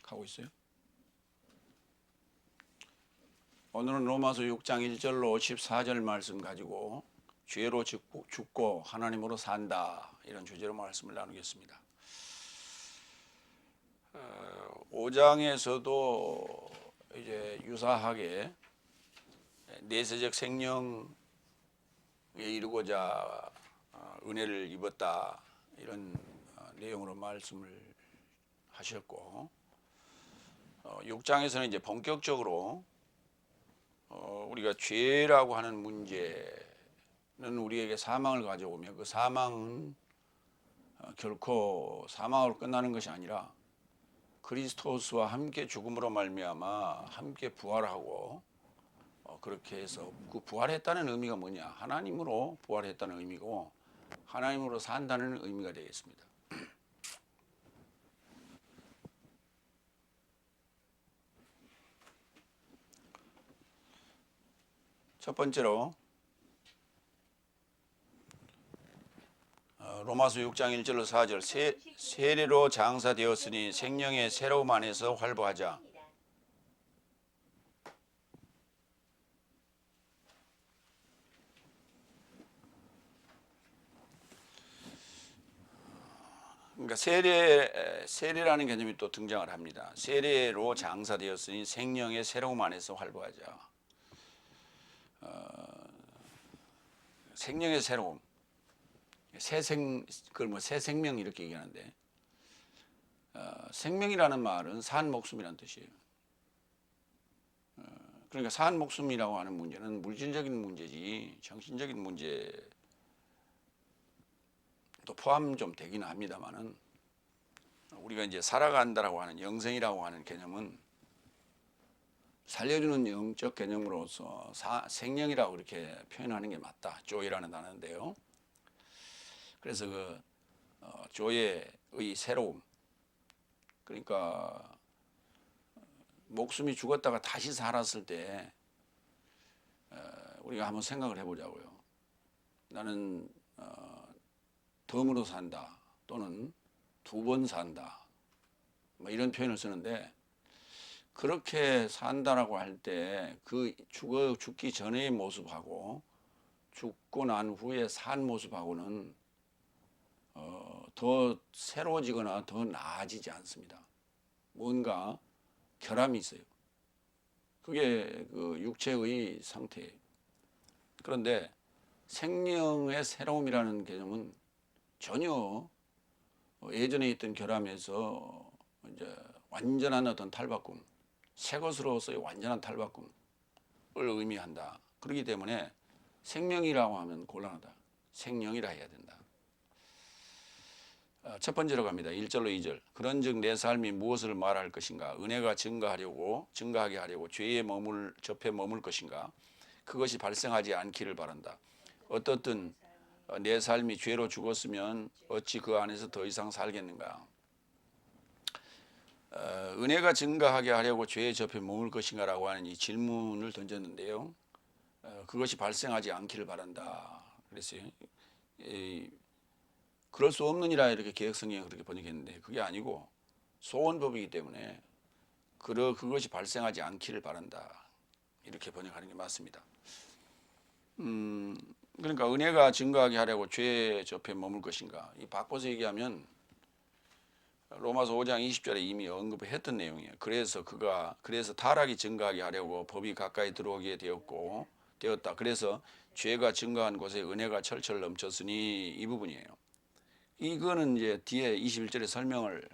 가고 있어요. 오늘은 로마서 6장 1절로 14절 말씀 가지고 죄로 죽고 하나님으로 산다, 이런 주제로 말씀을 나누겠습니다. 5장에서도 이제 유사하게 내세적 생명에 이르고자 은혜를 입었다, 이런 내용으로 말씀을 하셨고, 6장에서는 이제 본격적으로 우리가 죄라고 하는 문제는 우리에게 사망을 가져오며, 그 사망은 결코 사망으로 끝나는 것이 아니라 그리스도스와 함께 죽음으로 말미암아 함께 부활하고, 그렇게 해서 그 부활했다는 의미가 뭐냐, 하나님으로 부활했다는 의미고 하나님으로 산다는 의미가 되겠습니다. 첫 번째로 로마서 6장 1절로 4절, 세례로 장사되었으니 생명의 새로움 안에서 활보하자. 그러니까 세례라는 개념이 또 등장을 합니다. 세례로 장사되었으니 생명의 새로움 안에서 활보하자. 생명의 새로움, 그걸 뭐 새 생명 이렇게 얘기하는데, 생명이라는 말은 산 목숨이라는 뜻이에요. 그러니까 산 목숨이라고 하는 문제는 물질적인 문제지 정신적인 문제도 포함 좀 되기는 합니다만은, 우리가 이제 살아간다라고 하는 영생이라고 하는 개념은 살려주는 영적 개념으로서 생명이라고 이렇게 표현하는 게 맞다. 조이라는 단어인데요. 그래서 그 조의 새로움, 그러니까 목숨이 죽었다가 다시 살았을 때 우리가 한번 생각을 해보자고요. 나는 덤으로 산다, 또는 두 번 산다, 뭐 이런 표현을 쓰는데, 그렇게 산다라고 할 때 그 죽기 전의 모습하고 죽고 난 후에 산 모습하고는 더 새로워지거나 더 나아지지 않습니다. 뭔가 결함이 있어요. 그게 그 육체의 상태예요. 그런데 생명의 새로움이라는 개념은 전혀 예전에 있던 결함에서 이제 완전한 어떤 탈바꿈, 새 것으로서의 완전한 탈바꿈을 의미한다. 그렇기 때문에 생명이라고 하면 곤란하다. 생명이라 해야 된다. 첫 번째로 갑니다. 1절로 2절. 그런즉 내 삶이 무엇을 말할 것인가? 은혜가 증가하게 하려고 죄에 접해 머물 것인가? 그것이 발생하지 않기를 바란다. 어떻든 내 삶이 죄로 죽었으면 어찌 그 안에서 더 이상 살겠는가? 은혜가 증가하게 하려고 죄에 접해 머물 것인가라고 하는 이 질문을 던졌는데요. 그것이 발생하지 않기를 바란다 그랬어요. 그럴 수 없느니라, 이렇게 개혁성경이 그렇게 번역했는데, 그게 아니고 소원법이기 때문에 그것이 발생하지 않기를 바란다, 이렇게 번역하는 게 맞습니다. 그러니까 은혜가 증가하게 하려고 죄에 접해 머물 것인가, 이 바꿔서 얘기하면 로마서 5장 20절에 이미 언급했던 내용이에요. 그래서 타락이 증가하게 하려고 법이 가까이 들어오게 되었다. 그래서 죄가 증가한 곳에 은혜가 철철 넘쳤으니, 이 부분이에요. 이거는 이제 뒤에 21절에 설명을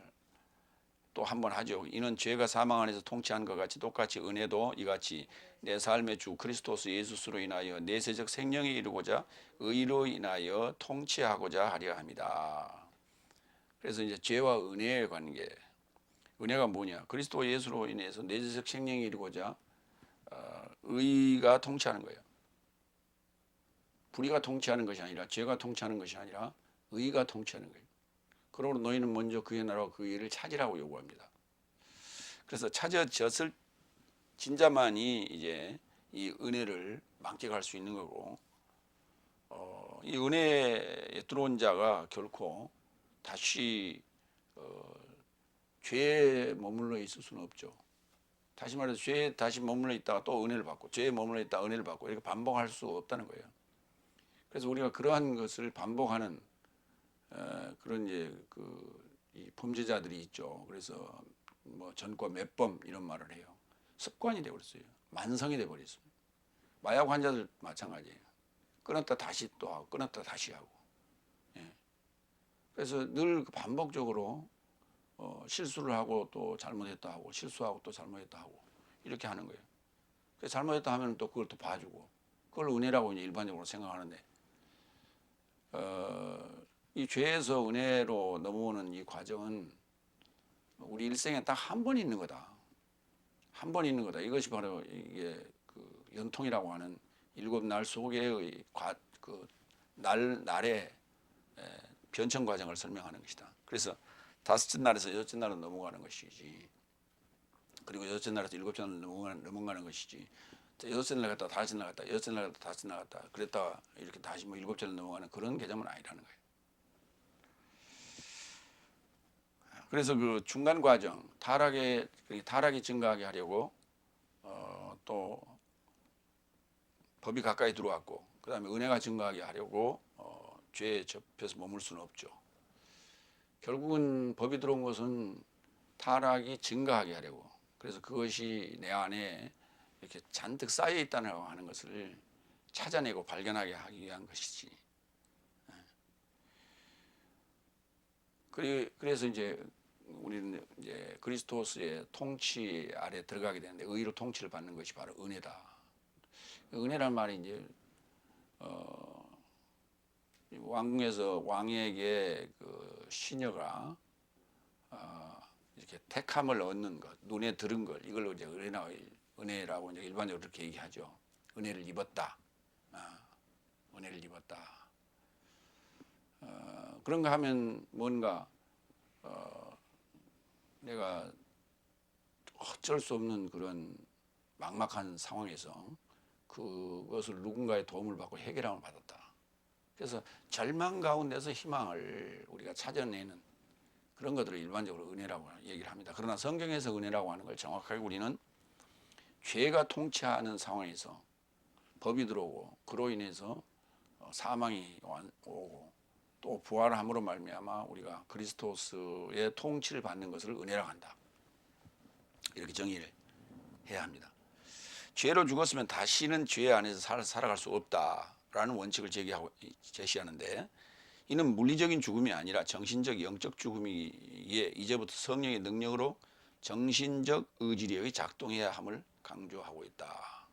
또 한 번 하죠. 이는 죄가 사망 안에서 통치한 것 같이 똑같이 은혜도 이같이 내 삶의 주 그리스도스 예수로 인하여 내세적 생명에 이르고자 의로 인하여 통치하고자 하려 합니다. 그래서 이제 죄와 은혜의 관계, 은혜가 뭐냐? 그리스도 예수로 인해서 내세적 생명에 이르고자 의가 통치하는 거예요. 불의가 통치하는 것이 아니라, 죄가 통치하는 것이 아니라 의가 통치하는 거예요. 그러므로 너희는 먼저 그의 나라와 그 일을 찾으라고 요구합니다. 그래서 찾아졌을 진자만이 이제 이 은혜를 만끽할 수 있는 거고, 이 은혜에 들어온 자가 결코 다시 죄에 머물러 있을 수는 없죠. 다시 말해서 죄에 다시 머물러 있다가 또 은혜를 받고 죄에 머물러 있다가 은혜를 받고 이렇게 반복할 수 없다는 거예요. 그래서 우리가 그러한 것을 반복하는 그런 이제 이 범죄자들이 있죠. 그래서 뭐 전과 몇 범 이런 말을 해요. 습관이 되어버렸어요. 만성이 되어버렸어요. 마약 환자들 마찬가지예요. 끊었다 다시 또 하고 끊었다 다시 하고. 예. 그래서 늘 반복적으로 실수를 하고 또 잘못했다 하고 실수하고 또 잘못했다 하고 이렇게 하는 거예요. 그래서 잘못했다 하면 또 그걸 또 봐주고 그걸 은혜라고 이제 일반적으로 생각하는데 이 죄에서 은혜로 넘어오는 이 과정은 우리 일생에 딱 한 번 있는 거다. 한 번 있는 거다. 이것이 바로 이게 그 연통이라고 하는 7날 속에의 날의 변천 과정을 설명하는 것이다. 그래서 5째 날에서 6째 날로 넘어가는 것이지. 그리고 6째 날에서 7째 날로 넘어가는 것이지. 6째 날 갔다 5째 날 갔다 6째 날 갔다 5째 날 갔다 그랬다가 이렇게 다시 뭐 7째 날 넘어가는 그런 개념은 아니라는 거예요. 그래서 그 중간 과정 타락이 증가하게 하려고 또 법이 가까이 들어왔고 그 다음에 은혜가 증가하게 하려고 죄에 접해서 머물 수는 없죠. 결국은 법이 들어온 것은 타락이 증가하게 하려고 그래서 그것이 내 안에 이렇게 잔뜩 쌓여 있다고 하는 것을 찾아내고 발견하게 하기 위한 것이지. 그래서 이제 우리는 이제 그리스도스의 통치 아래 들어가게 되는데 의로 통치를 받는 것이 바로 은혜다. 은혜란 말이 이제 왕궁에서 왕에게 그 시녀가 이렇게 택함을 얻는 것, 눈에 들은 것 이걸로 이제 은혜라고 이제 일반적으로 그렇게 얘기하죠. 은혜를 입었다. 은혜를 입었다. 그런가 하면 뭔가 내가 어쩔 수 없는 그런 막막한 상황에서 그것을 누군가의 도움을 받고 해결함을 받았다. 그래서 절망 가운데서 희망을 우리가 찾아내는 그런 것들을 일반적으로 은혜라고 얘기를 합니다. 그러나 성경에서 은혜라고 하는 걸 정확하게 우리는 죄가 통치하는 상황에서 법이 들어오고 그로 인해서 사망이 오고 또 부활함으로 말미암아 우리가 그리스도스의 통치를 받는 것을 은혜라고 한다. 이렇게 정의를 해야 합니다. 죄로 죽었으면 다시는 죄 안에서 살아갈 수 없다라는 원칙을 제시하는데 이는 물리적인 죽음이 아니라 정신적 영적 죽음이기에 이제부터 성령의 능력으로 정신적 의지력이 작동해야 함을 강조하고 있다.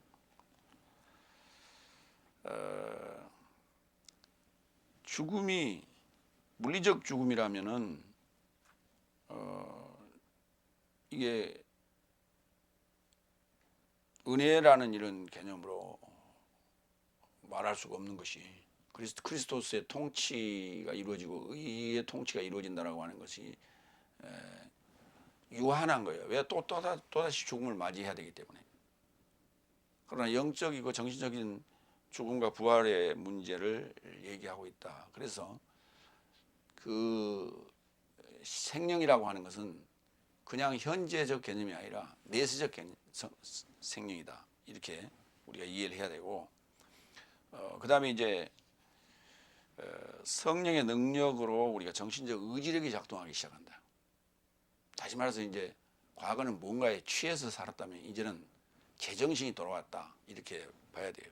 죽음이 물리적 죽음이라면은 이게 은혜라는 이런 개념으로 말할 수가 없는 것이 그리스도스의 통치가 이루어지고 의의 통치가 이루어진다라고 하는 것이 유한한 거예요. 왜 또다시 죽음을 맞이해야 되기 때문에. 그러나 영적이고 정신적인 죽음과 부활의 문제를 얘기하고 있다. 그래서 그 생명이라고 하는 것은 그냥 현재적 개념이 아니라 내세적 생명이다. 이렇게 우리가 이해를 해야 되고 그 다음에 이제 성령의 능력으로 우리가 정신적 의지력이 작동하기 시작한다. 다시 말해서 이제 과거는 뭔가에 취해서 살았다면 이제는 제정신이 돌아왔다. 이렇게 봐야 돼요.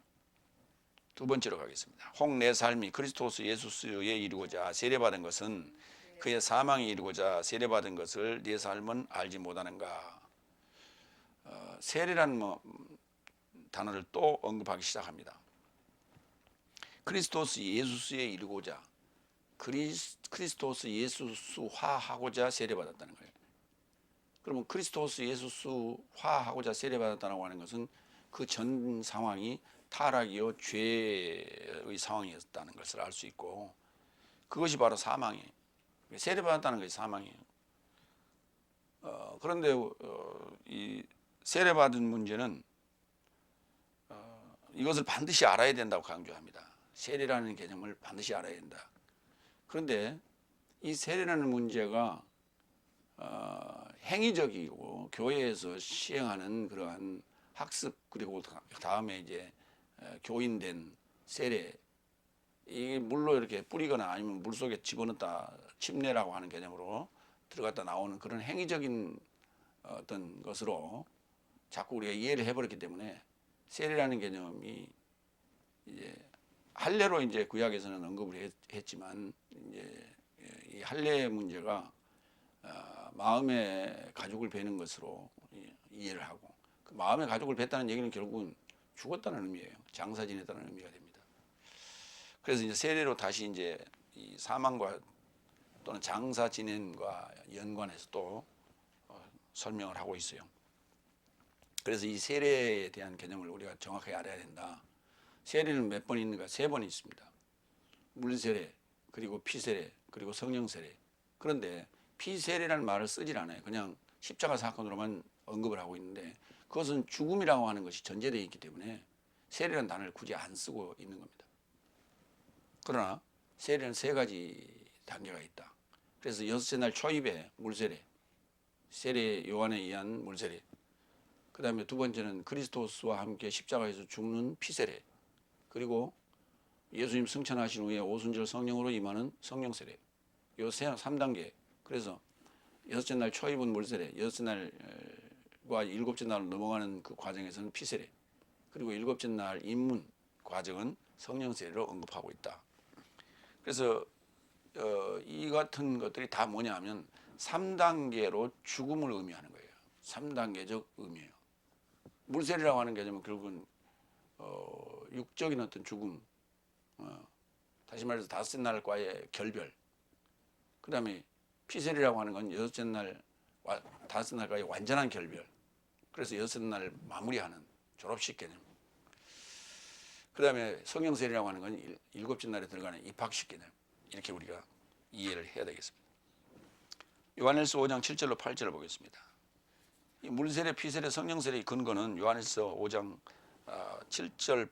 두 번째로 가겠습니다. 혹 내 삶이 그리스도스 예수스에 이루고자 세례받은 것은 그의 사망에 이루고자 세례받은 것을 내 삶은 알지 못하는가. 세례라는 단어를 또 언급하기 시작합니다. 그리스도스 예수스에 이르고자 그리스도스 예수스화하고자 세례받았다는 거예요. 그러면 그리스도스 예수스화하고자 세례받았다고 하는 것은 그 전 상황이 타락이요 죄의 상황이었다는 것을 알 수 있고 그것이 바로 사망이에요. 세례받았다는 것이 사망이에요. 그런데 이 세례받은 문제는 이것을 반드시 알아야 된다고 강조합니다. 세례라는 개념을 반드시 알아야 된다. 그런데 이 세례라는 문제가 행위적이고 교회에서 시행하는 그러한 학습 그리고 다음에 이제 교인된 세례 이게 물로 이렇게 뿌리거나 아니면 물 속에 집어넣다 침례라고 하는 개념으로 들어갔다 나오는 그런 행위적인 어떤 것으로 자꾸 우리가 이해를 해버렸기 때문에 세례라는 개념이 이제 할례로 이제 구약에서는 언급을 했지만 이제 이 할례 문제가 마음의 가족을 베는 것으로 이해를 하고 그 마음의 가족을 뱄다는 얘기는 결국은 죽었다는 의미예요. 장사 지냈다는 의미가 됩니다. 그래서 이제 세례로 다시 이제 이 사망과 또는 장사 지낸과 연관해서 또 설명을 하고 있어요. 그래서 이 세례에 대한 개념을 우리가 정확하게 알아야 된다. 세례는 몇 번 있는가? 3번 있습니다. 물세례, 그리고 피세례, 그리고 성령세례. 그런데 피세례라는 말을 쓰질 않아요. 그냥 십자가 사건으로만 언급을 하고 있는데 그것은 죽음이라고 하는 것이 전제되어 있기 때문에 세례라는 단어를 굳이 안 쓰고 있는 겁니다. 그러나 세례는 3가지 단계가 있다. 그래서 6째 날 초입에 물세례, 세례 요한에 의한 물세례. 그 다음에 2번째는 그리스도스와 함께 십자가에서 죽는 피세례. 그리고 예수님 승천하신 후에 오순절 성령으로 임하는 성령세례. 요 3단계. 그래서 6째 날 초입은 물세례, 6째 날과 7째 날 넘어가는 그 과정에서는 피세례. 그리고 7째 날 입문 과정은 성령세례로 언급하고 있다. 그래서 이 같은 것들이 다 뭐냐 하면 3단계로 죽음을 의미하는 거예요. 3단계적 의미예요. 물세례라고 하는 개념은 결국은 육적인 어떤 죽음, 다시 말해서 5째 날과의 결별. 그 다음에 피세례라고 하는 건 6째 날, 5째 날과의 완전한 결별. 그래서 6째 날 마무리하는 졸업식 개념. 그 다음에 성령세례라고 하는 건 7째 날에 들어가는 입학식 개념. 이렇게 우리가 이해를 해야 되겠습니다. 요한일서 5장 7절로 8절을 보겠습니다. 이 물세례, 피세례, 성령세례의 근거는 요한일서 5장 7절,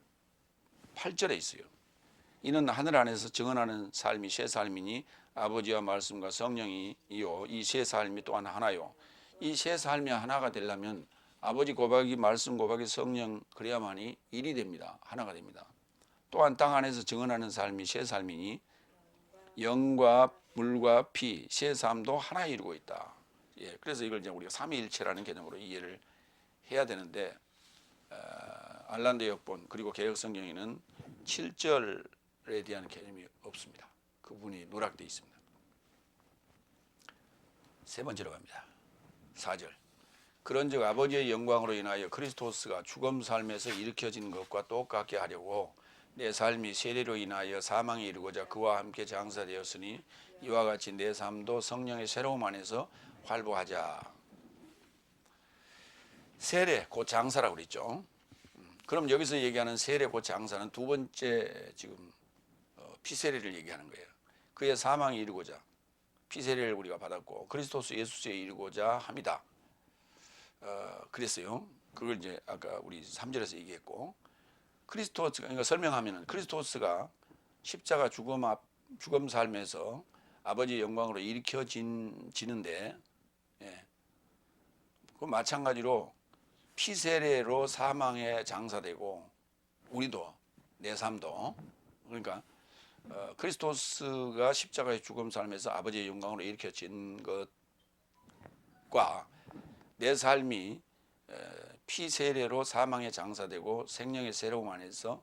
8절에 있어요. 이는 하늘 안에서 증언하는 삶이 새 삶이니 아버지와 말씀과 성령이요 이 새 삶이 또한 하나요. 이 새 삶이 하나가 되려면 아버지 고박이 말씀 고박이 성령 그래야만이 일이 됩니다. 하나가 됩니다. 또한 땅 안에서 증언하는 삶이 새 삶이니 영과 물과 피, 새 삶도 하나 이루고 있다. 예, 그래서 이걸 이제 우리가 삼위일체라는 개념으로 이해를 해야 되는데 알란데 역본 그리고 개혁성경에는 7절에 대한 개념이 없습니다. 그 부분이 누락되어 있습니다. 3번째로 갑니다. 4절. 그런즉 아버지의 영광으로 인하여 그리스도스가 죽음 삶에서 일으켜진 것과 똑같게 하려고 내 삶이 세례로 인하여 사망에 이르고자 그와 함께 장사되었으니 이와 같이 내 삶도 성령의 새로움 안에서 활보하자. 세례 곧 장사라고 그랬죠. 그럼 여기서 얘기하는 세례 곧 장사는 2번째 지금 피세례를 얘기하는 거예요. 그의 사망에 이르고자 피세례를 우리가 받았고 그리스도스 예수에 이르고자 합니다. 그랬어요. 그걸 이제 아까 우리 3절에서 얘기했고 그리스도스가 그러니까 설명하면은 그리스도스가 십자가 죽음 삶에서 아버지의 영광으로 일으켜지는데 예. 그 마찬가지로 피세례로 사망에 장사되고 우리도 내 삶도 그러니까 그리스도스가 십자가의 죽음 삶에서 아버지의 영광으로 일으켜진 것과 내 삶이 피세례로 사망에 장사되고 생명의 새로움 안에서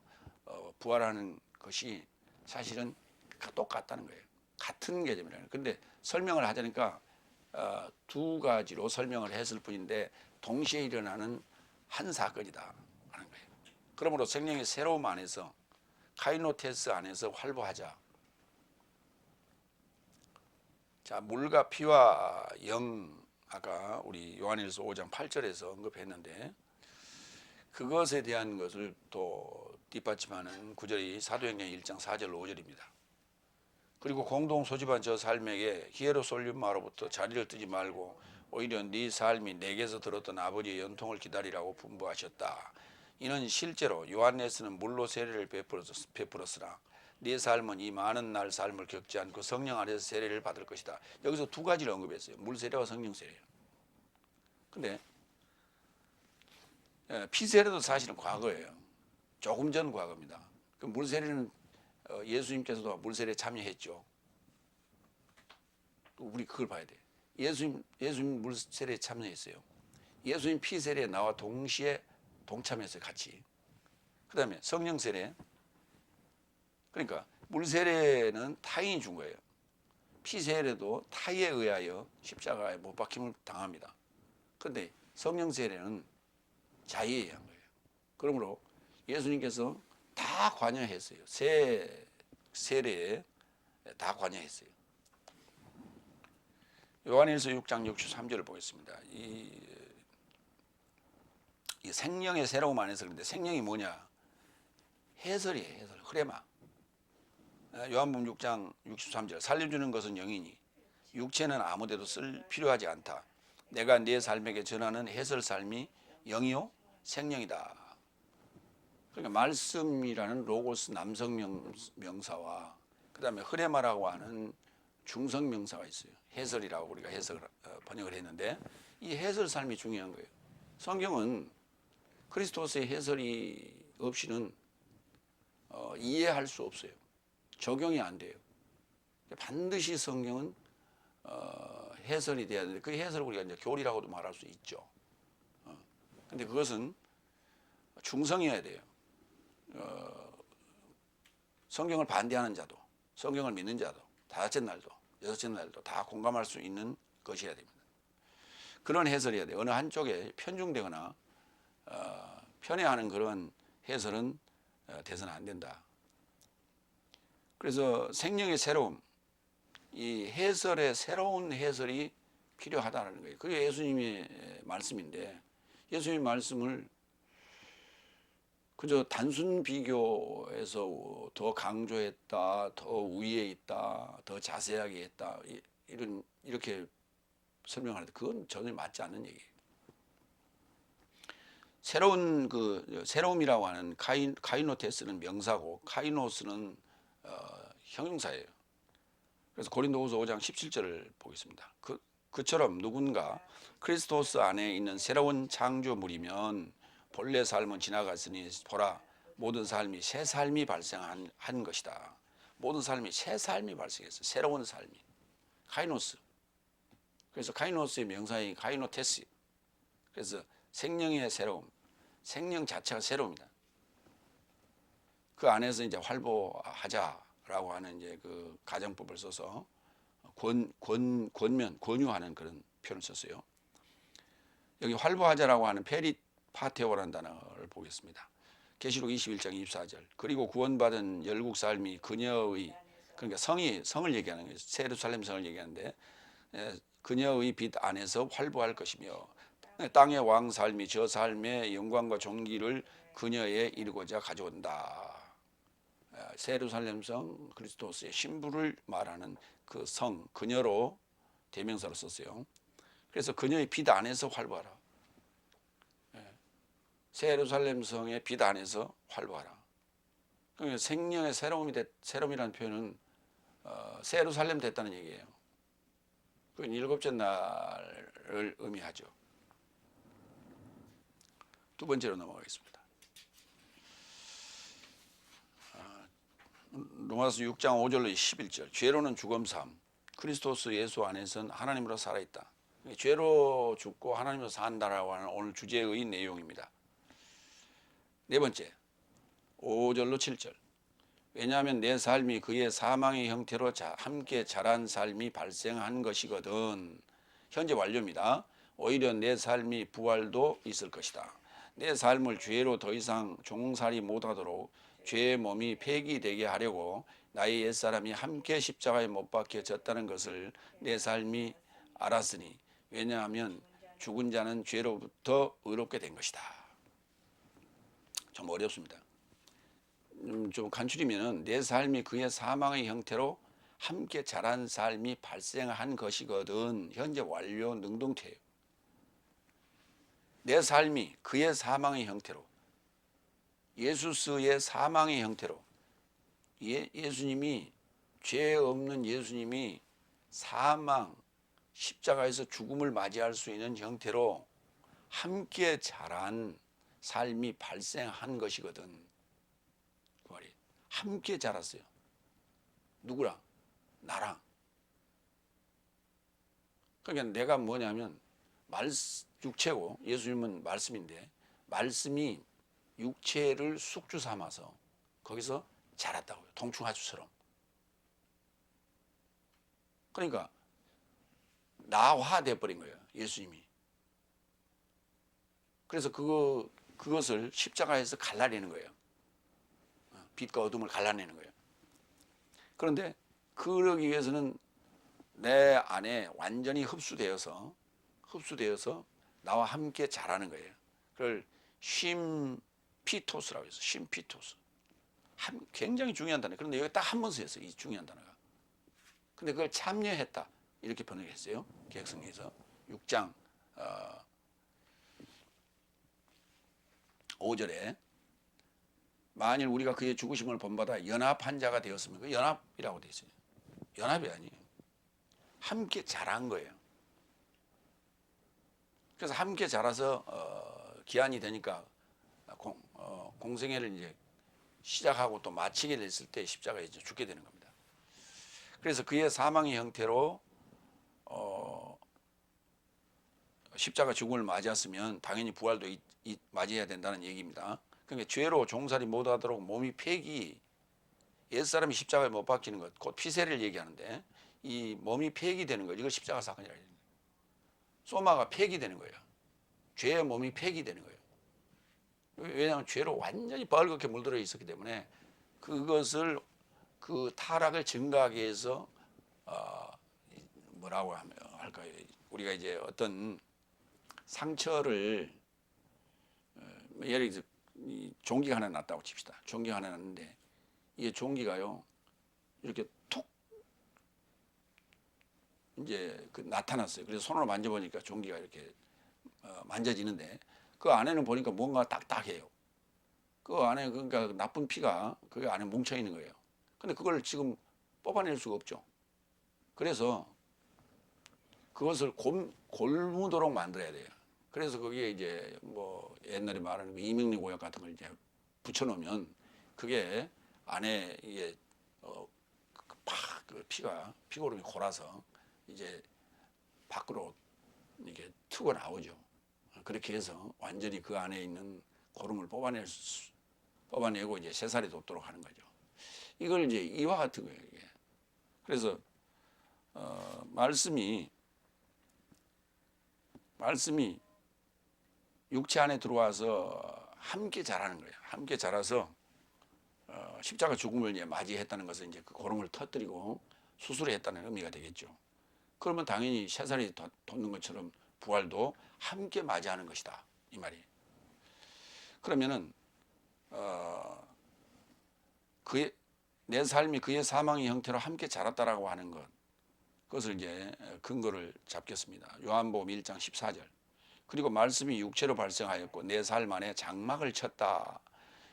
부활하는 것이 사실은 똑같다는 거예요. 같은 개념이라는. 근데 설명을 하자니까 2가지로 설명을 했을 뿐인데 동시에 일어나는 한 사건이다 하는 거예요. 그러므로 생명의 새로움 안에서 카이노테스 안에서 활보하자. 자, 물과 피와 영 아까 우리 요한일서 5장 8절에서 언급했는데 그것에 대한 것을 또 뒷받침하는 구절이 사도행전 1장 4절 5절입니다. 그리고 공동 소집한 저 삶에게 히에로솔륨마로부터 자리를 뜨지 말고 오히려 네 삶이 내게서 들었던 아버지의 연통을 기다리라고 분부하셨다. 이는 실제로 요한네스는 물로 세례를 베풀었으나 네 삶은 이 많은 날 삶을 겪지 않고 성령 안에서 세례를 받을 것이다. 여기서 두 가지를 언급했어요. 물 세례와 성령 세례. 근데 피 세례도 사실은 과거예요. 조금 전 과거입니다. 그 물 세례는 예수님께서도 물 세례에 참여했죠. 우리 그걸 봐야 돼. 예수님 물 세례에 참여했어요. 예수님 피 세례에 나와 동시에 동참했어요, 같이. 그다음에 성령 세례. 그러니까 물 세례는 타인이 준 거예요. 피 세례도 타에 의하여 십자가에 못 박힘을 당합니다. 그런데 성령 세례는 자의에 의한 거예요. 그러므로 예수님께서 다 관여했어요. 세례에 다 관여했어요. 요한일서 6장 63절을 보겠습니다. 이 생명의 새로움 안에서 그런데 생명이 뭐냐? 해설이에요. 해설. 흐레마. 요한복음 6장 63절. 살려주는 것은 영이니 육체는 아무데도 쓸 필요하지 않다. 내가 네 삶에게 전하는 해설 삶이 영이요 생명이다. 그러니까 말씀이라는 로고스 남성 명사와 그 다음에 흐레마라고 하는 중성 명사가 있어요. 해설이라고 우리가 번역을 했는데 이 해설 삶이 중요한 거예요. 성경은 크리스토스의 해설이 없이는 이해할 수 없어요. 적용이 안 돼요. 반드시 성경은 해설이 돼야 되는데 그 해설을 우리가 이제 교리라고도 말할 수 있죠. 근데 그것은 중성이어야 돼요. 성경을 반대하는 자도, 성경을 믿는 자도, 다섯째 날도, 여섯째 날도 다 공감할 수 있는 것이어야 됩니다. 그런 해설이어야 돼요. 어느 한쪽에 편중되거나 편애하는 그런 해설은 돼서는 안 된다. 그래서 생명의 새로움, 이 해설의 새로운 해설이 필요하다는 거예요. 그게 예수님의 말씀인데 예수님의 말씀을 그저 단순 비교해서 더 강조했다, 더 우위에 있다, 더 자세하게 했다 이렇게 설명하는데 그건 전혀 맞지 않는 얘기예요. 새로운 새로움이라고 하는 카이노테스는 명사고 카이노스는 형용사예요. 그래서 고린도후서 5장 17절을 보겠습니다. 그처럼 누군가 크리스토스 안에 있는 새로운 창조물이면 본래 삶은 지나갔으니 보라 모든 삶이 새 삶이 발생한 것이다. 모든 삶이 새 삶이 발생했어요. 새로운 삶이 카이노스. 그래서 카이노스의 명사인 카이노테스. 그래서 생명의 새로움, 생명 자체가 새로움이다. 그 안에서 이제 활보하자라고 하는 이제 그 가정법을 써서 권유하는 그런 표현을 썼어요. 여기 활보하자라고 하는 페리파테오라는 단어를 보겠습니다. 계시록 21장 24절. 그리고 구원받은 열국 삶이 그녀의 그러니까 성을 얘기하는 거예요. 예루살렘 성을 얘기하는데 그녀의 빛 안에서 활보할 것이며 땅의 왕 삶이 저 삶의 영광과 존귀를 그녀에 이루고자 가져온다. 예루살렘 성 그리스도스의 신부를 말하는 그 성 그녀로 대명사로 썼어요. 그래서 그녀의 빛 안에서 활보하라. 새 예루살렘 성의 빛 안에서 활보하라. 그러니까 생명의 새로움이라는 표현은 새 예루살렘 됐다는 얘기예요. 그건 일곱째 날을 의미하죠. 두 번째로 넘어가겠습니다. 로마서 6장 5절로 11절. 죄로는 죽음삼. 그리스도스 예수 안에서는 하나님으로 살아있다. 죄로 죽고 하나님으로 산다라고 하는 오늘 주제의 내용입니다. 네 번째, 5절로 7절. 왜냐하면 내 삶이 그의 사망의 형태로 함께 자란 삶이 발생한 것이거든. 현재 완료입니다. 오히려 내 삶이 부활도 있을 것이다. 내 삶을 죄로 더 이상 종살이 못하도록 죄의 몸이 폐기되게 하려고 나의 옛사람이 함께 십자가에 못 박혀졌다는 것을 내 삶이 알았으니 왜냐하면 죽은 자는 죄로부터 의롭게 된 것이다. 좀 어렵습니다. 좀 간추리면은 내 삶이 그의 사망의 형태로 함께 자란 삶이 발생한 것이거든. 현재 완료 능동태예요. 내 삶이 그의 사망의 형태로 예수스의 사망의 형태로 예수님이 죄 없는 예수님이 사망, 십자가에서 죽음을 맞이할 수 있는 형태로 함께 자란 삶이 발생한 것이거든. 그 말이 함께 자랐어요. 누구랑? 나랑. 그러니까 내가 뭐냐면 육체고 예수님은 말씀인데 말씀이 육체를 숙주 삼아서 거기서 자랐다고요. 동충하주처럼. 그러니까 나화돼 버린 거예요. 예수님이. 그래서 그것을 십자가에서 갈라내는 거예요. 빛과 어둠을 갈라내는 거예요. 그런데 그러기 위해서는 내 안에 완전히 흡수되어서 나와 함께 자라는 거예요. 그걸 쉼피토스라고 해서 쉼피토스. 굉장히 중요한 단어. 그런데 여기 딱 한 번 쓰였어요. 이 중요한 단어가. 근데 그걸 참여했다. 이렇게 번역했어요. 개혁성에서 6장 5절에 만일 우리가 그의 죽으심을 본받아 연합한 자가 되었으면 그 연합이라고 되어 있어요. 연합이 아니에요. 함께 자란 거예요. 그래서 함께 자라서 기한이 되니까 공생애를 이제 시작하고 또 마치게 됐을 때 십자가에 이제 죽게 되는 겁니다. 그래서 그의 사망의 형태로 십자가 죽음을 맞이했으면 당연히 부활도 맞이해야 된다는 얘기입니다. 그러니까 죄로 종살이 못하도록 몸이 폐기, 옛사람이 십자가에 못 박히는 것, 곧 피세를 얘기하는데 이 몸이 폐기되는 거예요. 이걸 십자가 사건이라 해요. 소마가 폐기되는 거예요. 죄의 몸이 폐기되는 거예요. 왜냐하면 죄로 완전히 벌겋게 물들어 있었기 때문에 그것을 그 타락을 증가하기 위해서 뭐라고 할까요? 우리가 이제 어떤 상처를 예를 들어서 종기가 하나 났다고 칩시다. 종기가 하나 났는데 이게 종기가요 이렇게 툭 이제 나타났어요. 그래서 손으로 만져보니까 종기가 이렇게 만져지는데 그 안에는 보니까 뭔가 딱딱해요. 그 안에 그러니까 나쁜 피가 그 안에 뭉쳐 있는 거예요. 근데 그걸 지금 뽑아낼 수가 없죠. 그래서 그것을 골무도록 만들어야 돼요. 그래서 거기에 이제 뭐 옛날에 말하는 그 이명리 고약 같은 걸 이제 붙여놓으면 그게 안에 이게 그 피고름이 골아서 이제 밖으로 이게 트고 나오죠. 그렇게 해서 완전히 그 안에 있는 고름을 뽑아내고 이제 새살이 돋도록 하는 거죠. 이걸 이제 이와 같은 거예요. 이게. 그래서 말씀이 육체 안에 들어와서 함께 자라는 거예요. 함께 자라서 십자가 죽음을 이제 맞이했다는 것은 이제 그 고름을 터뜨리고 수술을 했다는 의미가 되겠죠. 그러면 당연히 새살이 돋는 것처럼 부활도 함께 맞이하는 것이다. 이 말이. 그러면은 내 삶이 그의 사망의 형태로 함께 자랐다라고 하는 것, 그것을 이제 근거를 잡겠습니다. 요한복음 1장 14절. 그리고 말씀이 육체로 발생하였고 내 삶 안에 장막을 쳤다.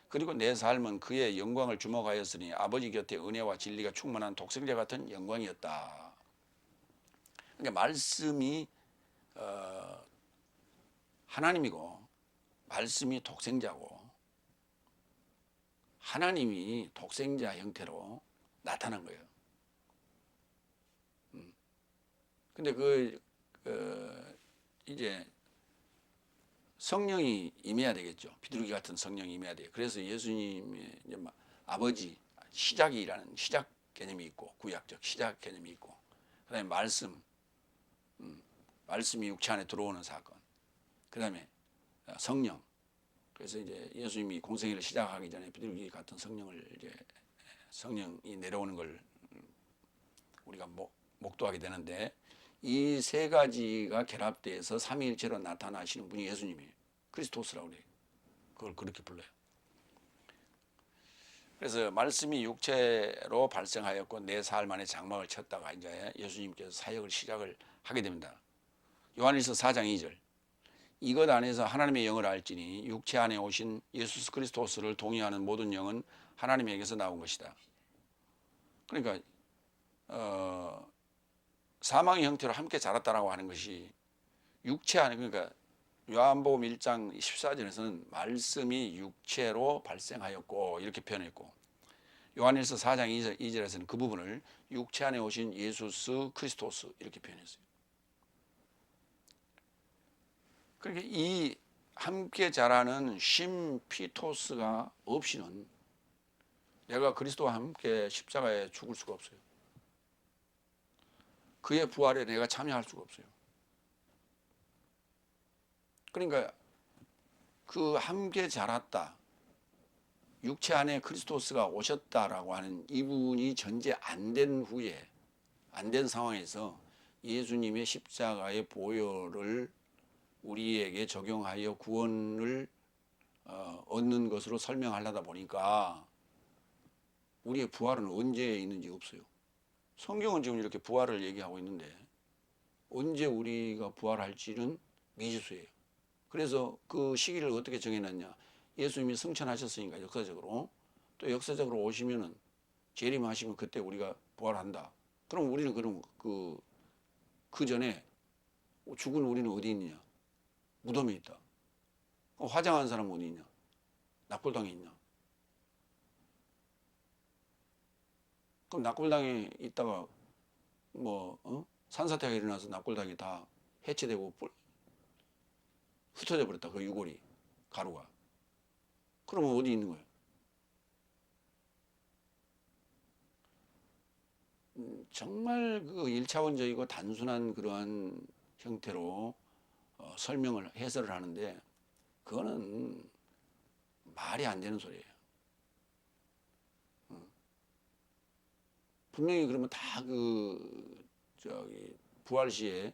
그리고 내 삶은 그의 영광을 주목하였으니 아버지 곁에 은혜와 진리가 충만한 독생자 같은 영광이었다. 그러니까 말씀이 하나님이고 말씀이 독생자고 하나님이 독생자 형태로 나타난 거예요. 근데 이제 성령이 임해야 되겠죠. 비둘기 같은 성령이 임해야 돼요. 그래서 예수님의 이제 아버지 시작이라는 시작 개념이 있고 구약적 시작 개념이 있고 그다음에 말씀이 육체 안에 들어오는 사건. 그다음에 성령. 그래서 이제 예수님이 공생애를 시작하기 전에 비둘기 같은 성령이 내려오는 걸 우리가 목도하게 되는데 이 세 가지가 결합돼서 삼위일체로 나타나시는 분이 예수님이에요. 그리스도스라고 그래요. 그걸 그렇게 불러요. 그래서 말씀이 육체로 발생하였고 내 삶 안에 장막을 쳤다가 이제 예수님께서 사역을 시작을 하게 됩니다. 요한일서 4장 2절. 이것 안에서 하나님의 영을 알지니 육체 안에 오신 예수 그리스도스를 동의하는 모든 영은 하나님에게서 나온 것이다. 그러니까 사망의 형태로 함께 자랐다라고 하는 것이 육체 안에, 그러니까 요한복음 1장 14절에서는 말씀이 육체로 발생하였고 이렇게 표현했고, 요한일서 4장 2절에서는 그 부분을 육체 안에 오신 예수스 크리스토스 이렇게 표현했어요. 그러니까 이 함께 자라는 심피토스가 없이는 내가 그리스도와 함께 십자가에 죽을 수가 없어요. 그의 부활에 내가 참여할 수가 없어요. 그러니까 그 함께 자랐다, 육체 안에 그리스도스가 오셨다라고 하는 이분이 전제 안 된 후에, 안 된 상황에서 예수님의 십자가의 보혈을 우리에게 적용하여 구원을 얻는 것으로 설명하려다 보니까 우리의 부활은 언제 있는지 없어요. 성경은 지금 이렇게 부활을 얘기하고 있는데 언제 우리가 부활할지는 미지수예요. 그래서 그 시기를 어떻게 정해놨냐? 예수님이 승천하셨으니까 역사적으로, 또 역사적으로 오시면은 재림하시면 그때 우리가 부활한다. 그럼 우리는 그 전에 죽은 우리는 어디 있느냐? 무덤에 있다. 화장한 사람은 어디 있냐? 낙골당에 있냐? 그럼 낙골당에 있다가 산사태가 일어나서 낙골당이 다 해체되고 흩어져 버렸다. 그 유골이, 가루가. 그러면 어디 있는 거예요? 정말 그 1차원적이고 단순한 그러한 형태로 설명을, 해설을 하는데 그거는 말이 안 되는 소리예요. 분명히 그러면 다 부활 시에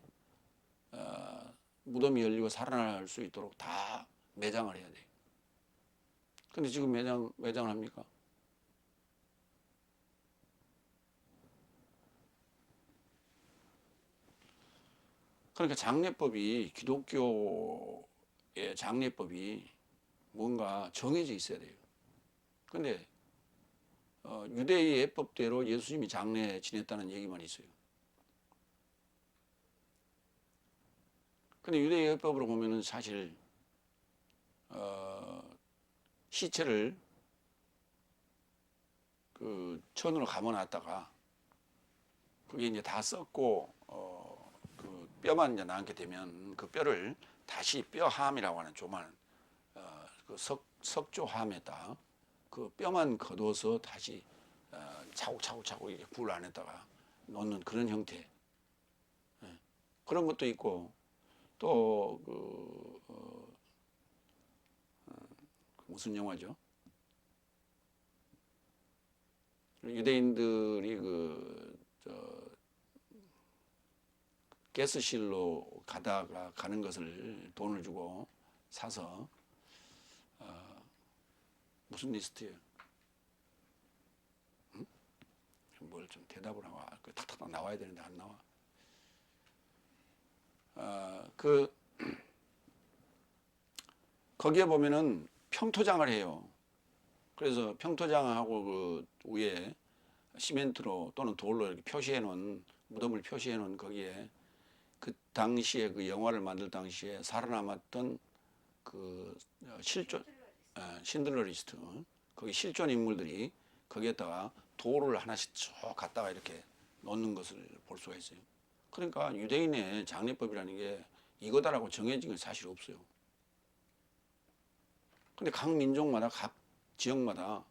무덤이 열리고 살아날 수 있도록 다 매장을 해야 돼요. 근데 지금 매장을 합니까? 그러니까 장례법이, 기독교의 장례법이 뭔가 정해져 있어야 돼요. 근데 유대의 예법대로 예수님이 장례 지냈다는 얘기만 있어요. 근데 유대의 예법으로 보면은 사실 시체를 그 천으로 감아놨다가 그게 이제 다 썩고 그 뼈만 이제 남게 되면 그 뼈를 다시 뼈함이라고 하는 조그마한 그 석조함에다 그 뼈만 걷어서 다시 차곡차곡 이렇게 굴 안에다가 놓는 그런 형태. 그런 것도 있고, 또 무슨 영화죠? 유대인들이 가스실로 가는 것을 돈을 주고 사서 무슨 리스트예요? 뭘 좀 대답을 하고 탁탁탁 나와야 되는데 안 나와. 거기에 보면은 평토장을 해요. 그래서 평토장하고 그 위에 시멘트로 또는 돌로 이렇게 표시해 놓은, 무덤을 표시해 놓은 거기에 그 당시에 그 영화를 만들 당시에 살아남았던 그 신들러 리스트, 거기 실존 인물들이 거기에다가 돌을 하나씩 쭉 갖다가 이렇게 놓는 것을 볼 수가 있어요. 그러니까 유대인의 장례법이라는 게 이거다라고 정해진 건 사실 없어요. 근데 각 민족마다, 각 지역마다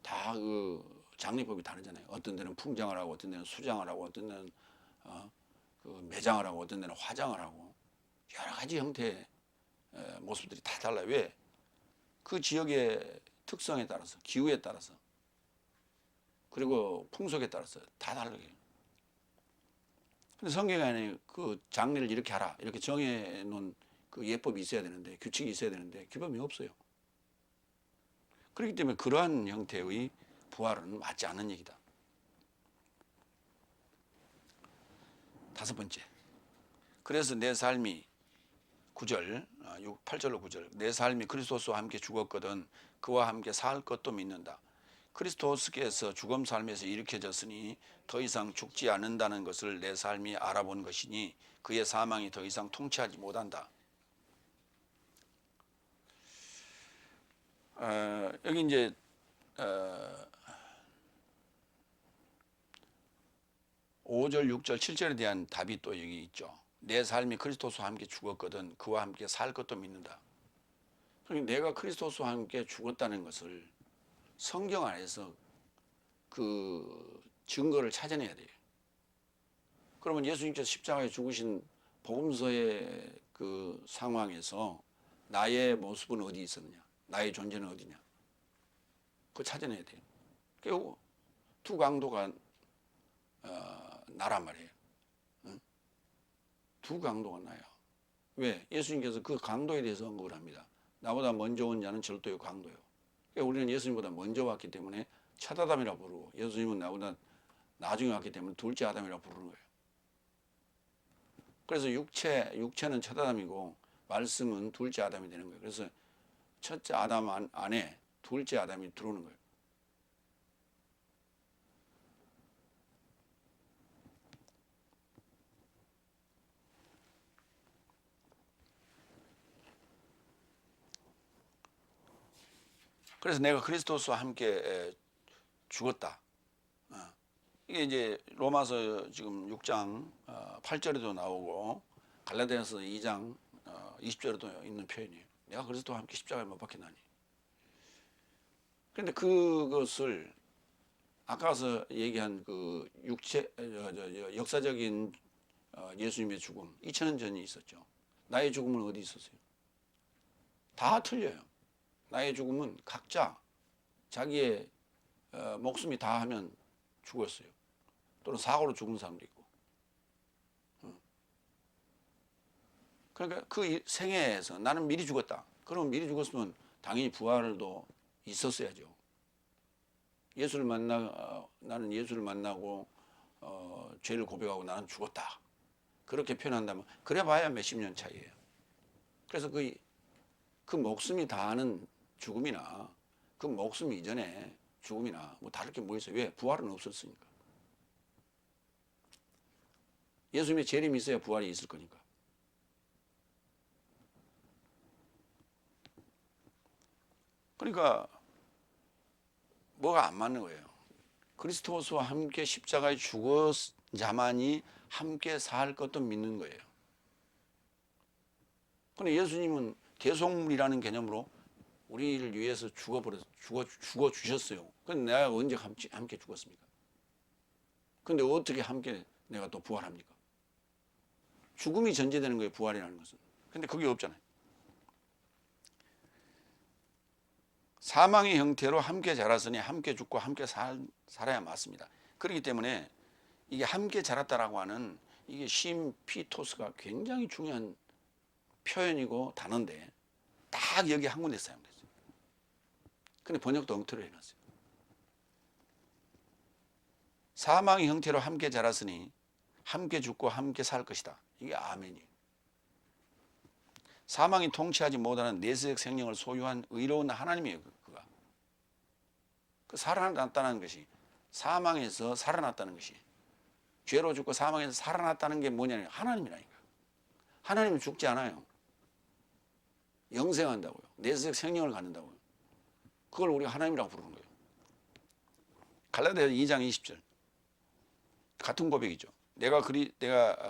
다 그 장례법이 다르잖아요. 어떤 데는 풍장을 하고, 어떤 데는 수장을 하고, 어떤 데는 그 매장을 하고, 어떤 데는 화장을 하고, 여러 가지 형태의 모습들이 다 달라요. 왜? 그 지역의 특성에 따라서, 기후에 따라서, 그리고 풍속에 따라서 다 다르게. 근데 성경 안에 그 장례를 이렇게 하라, 이렇게 정해 놓은 그 예법이 있어야 되는데, 규칙이 있어야 되는데 규범이 없어요. 그렇기 때문에 그러한 형태의 부활은 맞지 않는 얘기다. 5번째. 그래서 내 삶이 9절, 8절로 9절. 내 삶이 그리스도와 함께 죽었거든 그와 함께 살 것도 믿는다. 그리스도께서 죽음 삶에서 일으켜졌으니 더 이상 죽지 않는다는 것을 내 삶이 알아본 것이니 그의 사망이 더 이상 통치하지 못한다. 여기 이제 5절, 6절, 7절에 대한 답이 또 여기 있죠. 내 삶이 그리스도와 함께 죽었거든 그와 함께 살 것도 믿는다. 그러니까 내가 그리스도와 함께 죽었다는 것을 성경 안에서 그 증거를 찾아내야 돼요. 그러면 예수님께서 십자가에 죽으신 복음서의 그 상황에서 나의 모습은 어디 있었느냐, 나의 존재는 어디냐, 그거 찾아내야 돼요. 결국 두 강도가 나란 말이에요. 응? 두 강도가 나요. 왜? 예수님께서 그 강도에 대해서 언급을 합니다. 나보다 먼저 온 자는 절도요 강도요. 그러니까 우리는 예수님보다 먼저 왔기 때문에 첫 아담이라 부르고, 예수님은 나보다 나중에 왔기 때문에 둘째 아담이라 부르는 거예요. 그래서 육체는 첫 아담이고 말씀은 둘째 아담이 되는 거예요. 그래서 첫째 아담 안에 둘째 아담이 들어오는 거예요. 그래서 내가 그리스도와 함께 죽었다. 이게 이제 로마서 지금 6장 8절에도 나오고 갈라디아서 2장 20절에도 있는 표현이에요. 내가 그리스도와 함께 십자가에 못 박혔나니. 그런데 그것을 아까서 얘기한 그 역사적인 예수님의 죽음 2000년 전이 있었죠. 나의 죽음은 어디 있었어요? 다 틀려요. 나의 죽음은 각자 자기의 목숨이 다 하면 죽었어요. 또는 사고로 죽은 사람도 있고. 그러니까 그 생애에서 나는 미리 죽었다. 그러면 미리 죽었으면 당연히 부활도 있었어야죠. 나는 예수를 만나고 죄를 고백하고 나는 죽었다. 그렇게 표현한다면 그래봐야 몇십 년 차이예요. 그래서 그 목숨이 다하는 죽음이나 그 목숨 이전에 죽음이나 뭐 다를 게 뭐 있어요? 왜? 부활은 없었으니까. 예수님의 재림이 있어야 부활이 있을 거니까. 그러니까 뭐가 안 맞는 거예요. 그리스도와 함께 십자가에 죽은 자만이 함께 살 것도 믿는 거예요. 그런데 예수님은 대속물이라는 개념으로 우리를 위해서 죽어 주셨어요. 그런데 내가 언제 함께 죽었습니까? 그런데 어떻게 함께 내가 또 부활합니까? 죽음이 전제되는 거예요, 부활이라는 것은. 근데 그게 없잖아요. 사망의 형태로 함께 자랐으니 함께 죽고 함께 살아야 맞습니다. 그렇기 때문에 이게 함께 자랐다라고 하는 이게 심피토스가 굉장히 중요한 표현이고 단어인데 딱 여기 한 군데 사용됐어요. 근데 번역도 엉터리로 해놨어요. 사망의 형태로 함께 자랐으니 함께 죽고 함께 살 것이다. 이게 아멘이에요. 사망이 통치하지 못하는 내세적 생명을 소유한 의로운 하나님이에요. 그가. 그 살아났다는 것이, 사망에서 살아났다는 것이, 죄로 죽고 사망에서 살아났다는 게 뭐냐면 하나님이라니까. 하나님은 죽지 않아요. 영생한다고요. 내세적 생명을 갖는다고요. 그걸 우리가 하나님이라고 부르는 거예요. 갈라디아서 2장 20절 같은 고백이죠.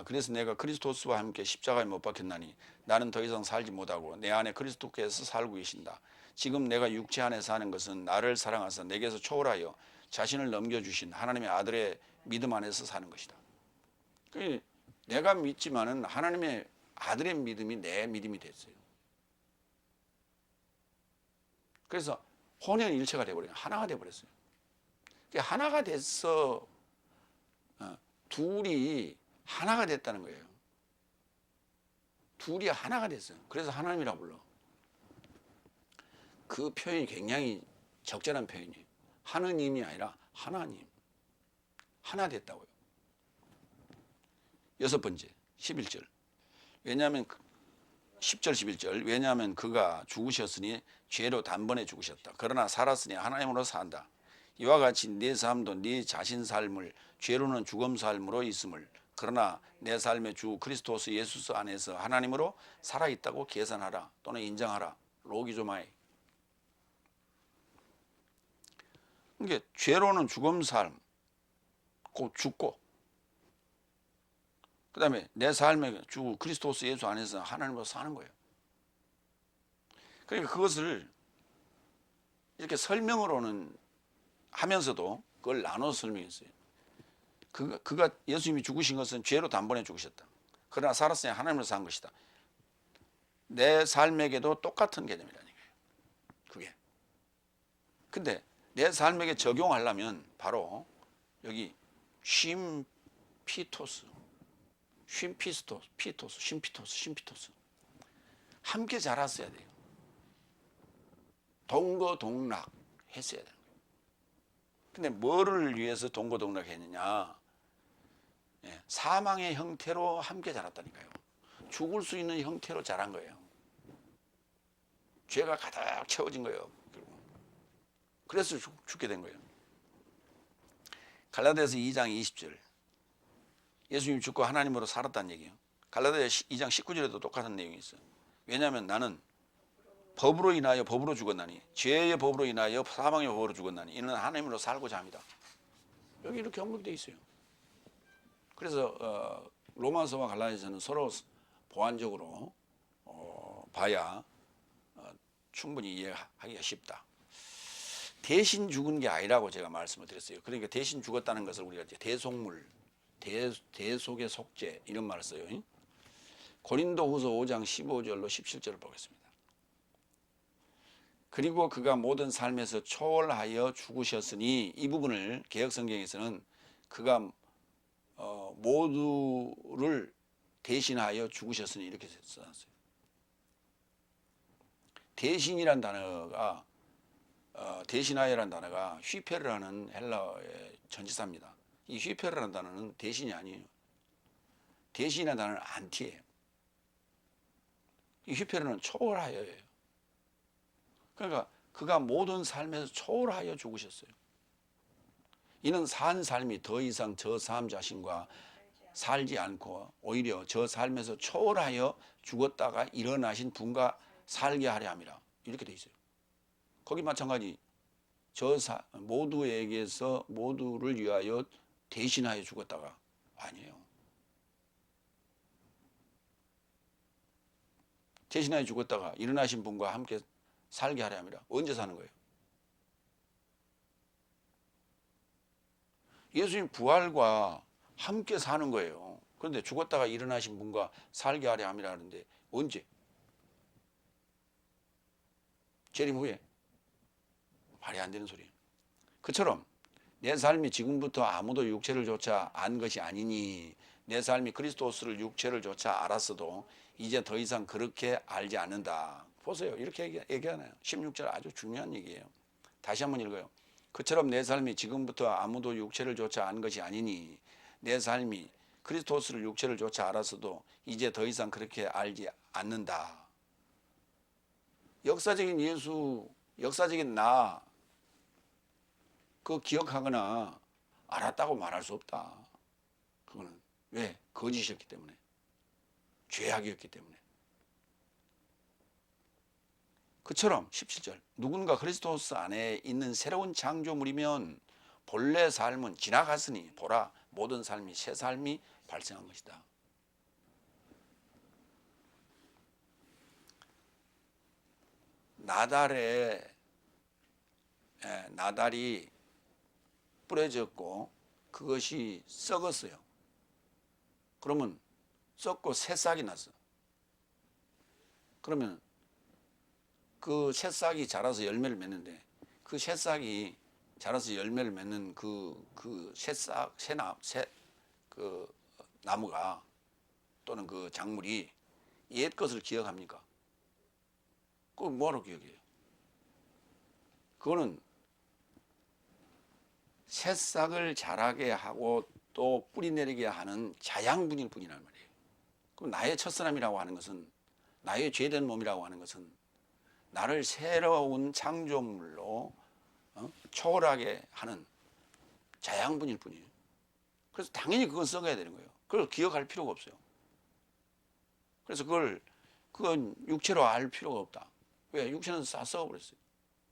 그래서 내가 그리스도와 함께 십자가에 못 박혔나니 나는 더 이상 살지 못하고 내 안에 그리스도께서 살고 계신다. 지금 내가 육체 안에 사는 것은 나를 사랑하사 내게서 초월하여 자신을 넘겨주신 하나님의 아들의 믿음 안에서 사는 것이다. 내가 믿지만은 하나님의 아들의 믿음이 내 믿음이 됐어요. 그래서 혼연일체가 돼버려요. 하나가 돼버렸어요. 하나가 됐어. 둘이 하나가 됐다는 거예요. 둘이 하나가 됐어요. 그래서 하나님이라고 불러. 그 표현이 굉장히 적절한 표현이에요. 하느님이 아니라 하나님. 하나 됐다고요. 6번째 11절. 왜냐하면 10절 11절. 왜냐하면 그가 죽으셨으니 죄로 단번에 죽으셨다. 그러나 살았으니 하나님으로 산다. 이와 같이 내 삶도 네 자신 삶을 죄로는 죽음 삶으로 있음을 그러나 내 삶의 주 그리스도스 예수 안에서 하나님으로 살아있다고 계산하라 또는 인정하라. 로기조마이. 이게 죄로는 죽음 삶, 곧 죽고 그 다음에 내 삶의 주 그리스도스 예수 안에서 하나님으로 사는 거예요. 그러니까 그것을 이렇게 설명으로는 하면서도 그걸 나눠 설명했어요. 그가 예수님이 죽으신 것은 죄로 단번에 죽으셨다. 그러나 살았으니 하나님으로 산 것이다. 내 삶에게도 똑같은 개념이라는 거예요. 그게. 근데 내 삶에게 적용하려면 바로 여기 쉼피토스 함께 자랐어야 돼요. 동거동락 했어야 돼요. 근데 뭐를 위해서 동거동락 했느냐? 사망의 형태로 함께 자랐다니까요. 죽을 수 있는 형태로 자란 거예요. 죄가 가득 채워진 거예요. 그래서 죽게 된 거예요. 갈라디아서 2장 20절. 예수님이 죽고 하나님으로 살았다는 얘기예요. 갈라디아서 2장 19절에도 똑같은 내용이 있어요. 왜냐하면 나는 법으로 인하여 법으로 죽었나니 죄의 법으로 인하여 사망의 법으로 죽었나니 이는 하나님으로 살고자 합니다. 여기 이렇게 언급되어 있어요. 그래서 로마서와 갈라디아서는 서로 보완적으로 봐야 충분히 이해하기가 쉽다. 대신 죽은 게 아니라고 제가 말씀을 드렸어요. 그러니까 대신 죽었다는 것을 우리가 이제 대속물, 대속의 속죄 이런 말을 써요. 고린도후서 5장 15절로 17절을 보겠습니다. 그리고 그가 모든 삶에서 초월하여 죽으셨으니 이 부분을 개역성경에서는 그가 모두를 대신하여 죽으셨으니 이렇게 써놨어요. 대신이란 단어가 대신하여라는 단어가 휘페르라는 헬라어의 전치사입니다. 이 휘페르라는 단어는 대신이 아니에요. 대신이라는 단어는 안티예요. 이 휘페르는 초월하여예요. 그러니까 그가 모든 삶에서 초월하여 죽으셨어요. 이는 산 삶이 더 이상 저 삶 자신과 살지 않고 오히려 저 삶에서 초월하여 죽었다가 일어나신 분과 살게 하려 함이라. 이렇게 돼 있어요. 거기 마찬가지 모두에게서 모두를 위하여 대신하여 죽었다가 아니에요. 대신하여 죽었다가 일어나신 분과 함께 살게 하려 함이라. 언제 사는 거예요? 예수님 부활과 함께 사는 거예요. 그런데 죽었다가 일어나신 분과 살게 하려 함이라 하는데 언제? 재림 후에? 말이 안 되는 소리예요. 그처럼 내 삶이 지금부터 아무도 육체를 조차 안 것이 아니니 내 삶이 그리스도스를 육체를 조차 알았어도 이제 더 이상 그렇게 알지 않는다. 보세요. 이렇게 얘기하나요? 16절 아주 중요한 얘기예요. 다시 한번 읽어요. 그처럼 내 삶이 지금부터 아무도 육체를 조차 안 것이 아니니 내 삶이 그리스도스를 육체를 조차 알았어도 이제 더 이상 그렇게 알지 않는다. 역사적인 예수, 역사적인 나, 그거 기억하거나 알았다고 말할 수 없다. 그거는 왜? 거짓이었기 때문에. 죄악이었기 때문에. 그처럼 17절 누군가 그리스도스 안에 있는 새로운 창조물이면 본래 삶은 지나갔으니 보라 모든 삶이 새 삶이 발생한 것이다. 나달이 뿌려졌고 그것이 썩었어요. 그러면 썩고 새싹이 났어. 그러면 그 새싹이 자라서 열매를 맺는데 그 새싹이 자라서 열매를 맺는 그 나무가 또는 그 작물이 옛 것을 기억합니까? 그거 뭐하러 기억해요? 그거는 새싹을 자라게 하고 또 뿌리 내리게 하는 자양분일 뿐이란 말이에요. 그럼 나의 첫사람이라고 하는 것은 나의 죄된 몸이라고 하는 것은 나를 새로운 창조물로 초월하게 하는 자양분일 뿐이에요. 그래서 당연히 그건 썩어야 되는 거예요. 그걸 기억할 필요가 없어요. 그래서 그건 육체로 알 필요가 없다. 왜? 육체는 다 썩어버렸어요.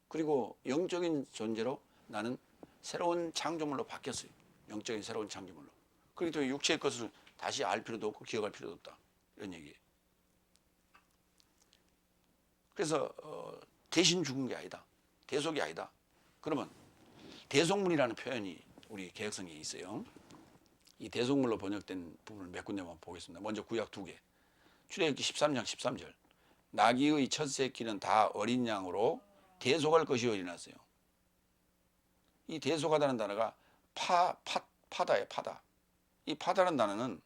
그리고 영적인 존재로 나는 새로운 창조물로 바뀌었어요. 영적인 새로운 창조물로. 그렇기 때문에 육체의 것을 다시 알 필요도 없고 기억할 필요도 없다. 이런 얘기예요. 그래서 대신 죽은 게 아니다. 대속이 아니다. 그러면 대속물이라는 표현이 우리 개혁성에 있어요. 이 대속물로 번역된 부분을 몇 군데만 보겠습니다. 먼저 구약 2개. 출애굽기 13장 13절. 나귀의 첫 새끼는 다 어린 양으로 대속할 것이요 이랬어요. 이 대속하다는 단어가 파다예요. 파다. 이 파다라는 단어는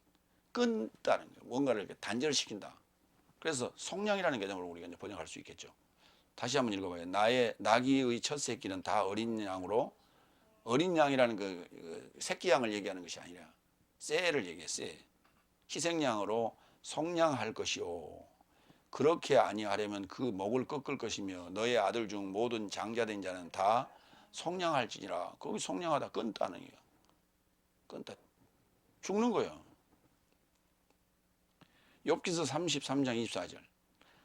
끊다는 거예요. 뭔가를 이렇게 단절시킨다. 그래서 속량이라는 개념으로 우리가 이제 번역할 수 있겠죠. 다시 한번 읽어봐요. 나귀의 첫 새끼는 다 어린 양으로, 어린 양이라는 그 새끼 양을 얘기하는 것이 아니라 쎄를 얘기해. 쎄. 희생양으로 속량할 것이요. 그렇게 아니하려면 그 목을 꺾을 것이며 너의 아들 중 모든 장자된 자는 다 속량할지니라. 거기 속량하다 끊다는 거예요. 끊다. 죽는 거예요. 욥기서 33장 24절.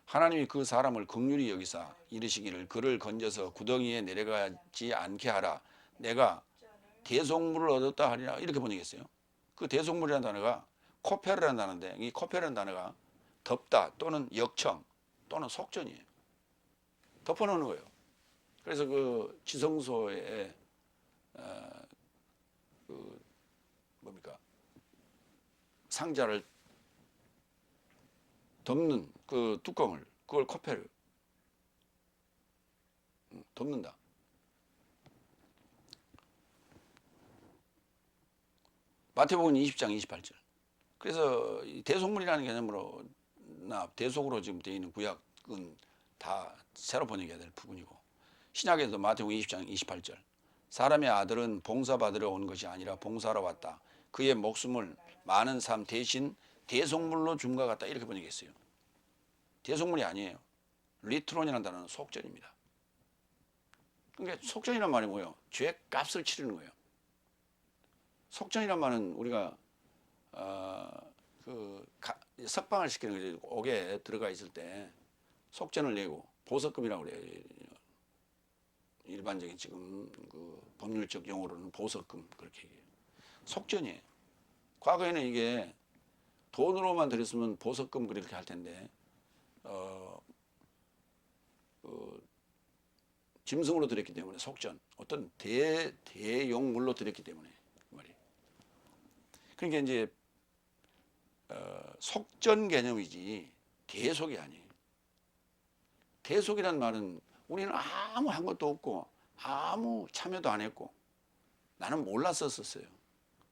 하나님이 그 사람을 긍휼히 여기사 이르시기를 그를 건져서 구덩이에 내려가지 않게 하라. 내가 대속물을 얻었다 하리라. 이렇게 번역했어요. 그 대속물이라는 단어가 코페르라는 단어인데 이 코페르라는 단어가 덮다 또는 역청 또는 속전이에요. 덮어놓는 거예요. 그래서 그 지성소에 상자를 덮는 그 뚜껑을 그걸 코페르 덮는다. 마태복음 20장 28절. 그래서 이 대속물이라는 개념으로 대속으로 지금 되어 있는 구약은 다 새로 번역해야 될 부분이고 신약에도 마태복음 20장 28절. 사람의 아들은 봉사받으러 온 것이 아니라 봉사하러 왔다. 그의 목숨을 많은 삶 대신 대속물로 준 것 같다. 이렇게 번역했어요. 대속물이 아니에요. 리트론이라는 단어는 속전입니다. 그러니까 속전이란 말이 뭐예요? 죄 값을 치르는 거예요. 속전이란 말은 우리가 석방을 시키는 거죠. 옥에 들어가 있을 때 속전을 내고 보석금이라고 그래요. 일반적인 지금 그 법률적 용어로는 보석금 그렇게 얘기해요. 속전이에요. 과거에는 이게 돈으로만 들였으면 보석금 그렇게 할 텐데 짐승으로 들였기 때문에 속전 어떤 대용물로 들였기 때문에 그 말이에요. 그러니까 이제 속전 개념이지 대속이 아니에요. 대속이란 말은 우리는 아무 한 것도 없고 아무 참여도 안 했고 나는 몰랐었어요.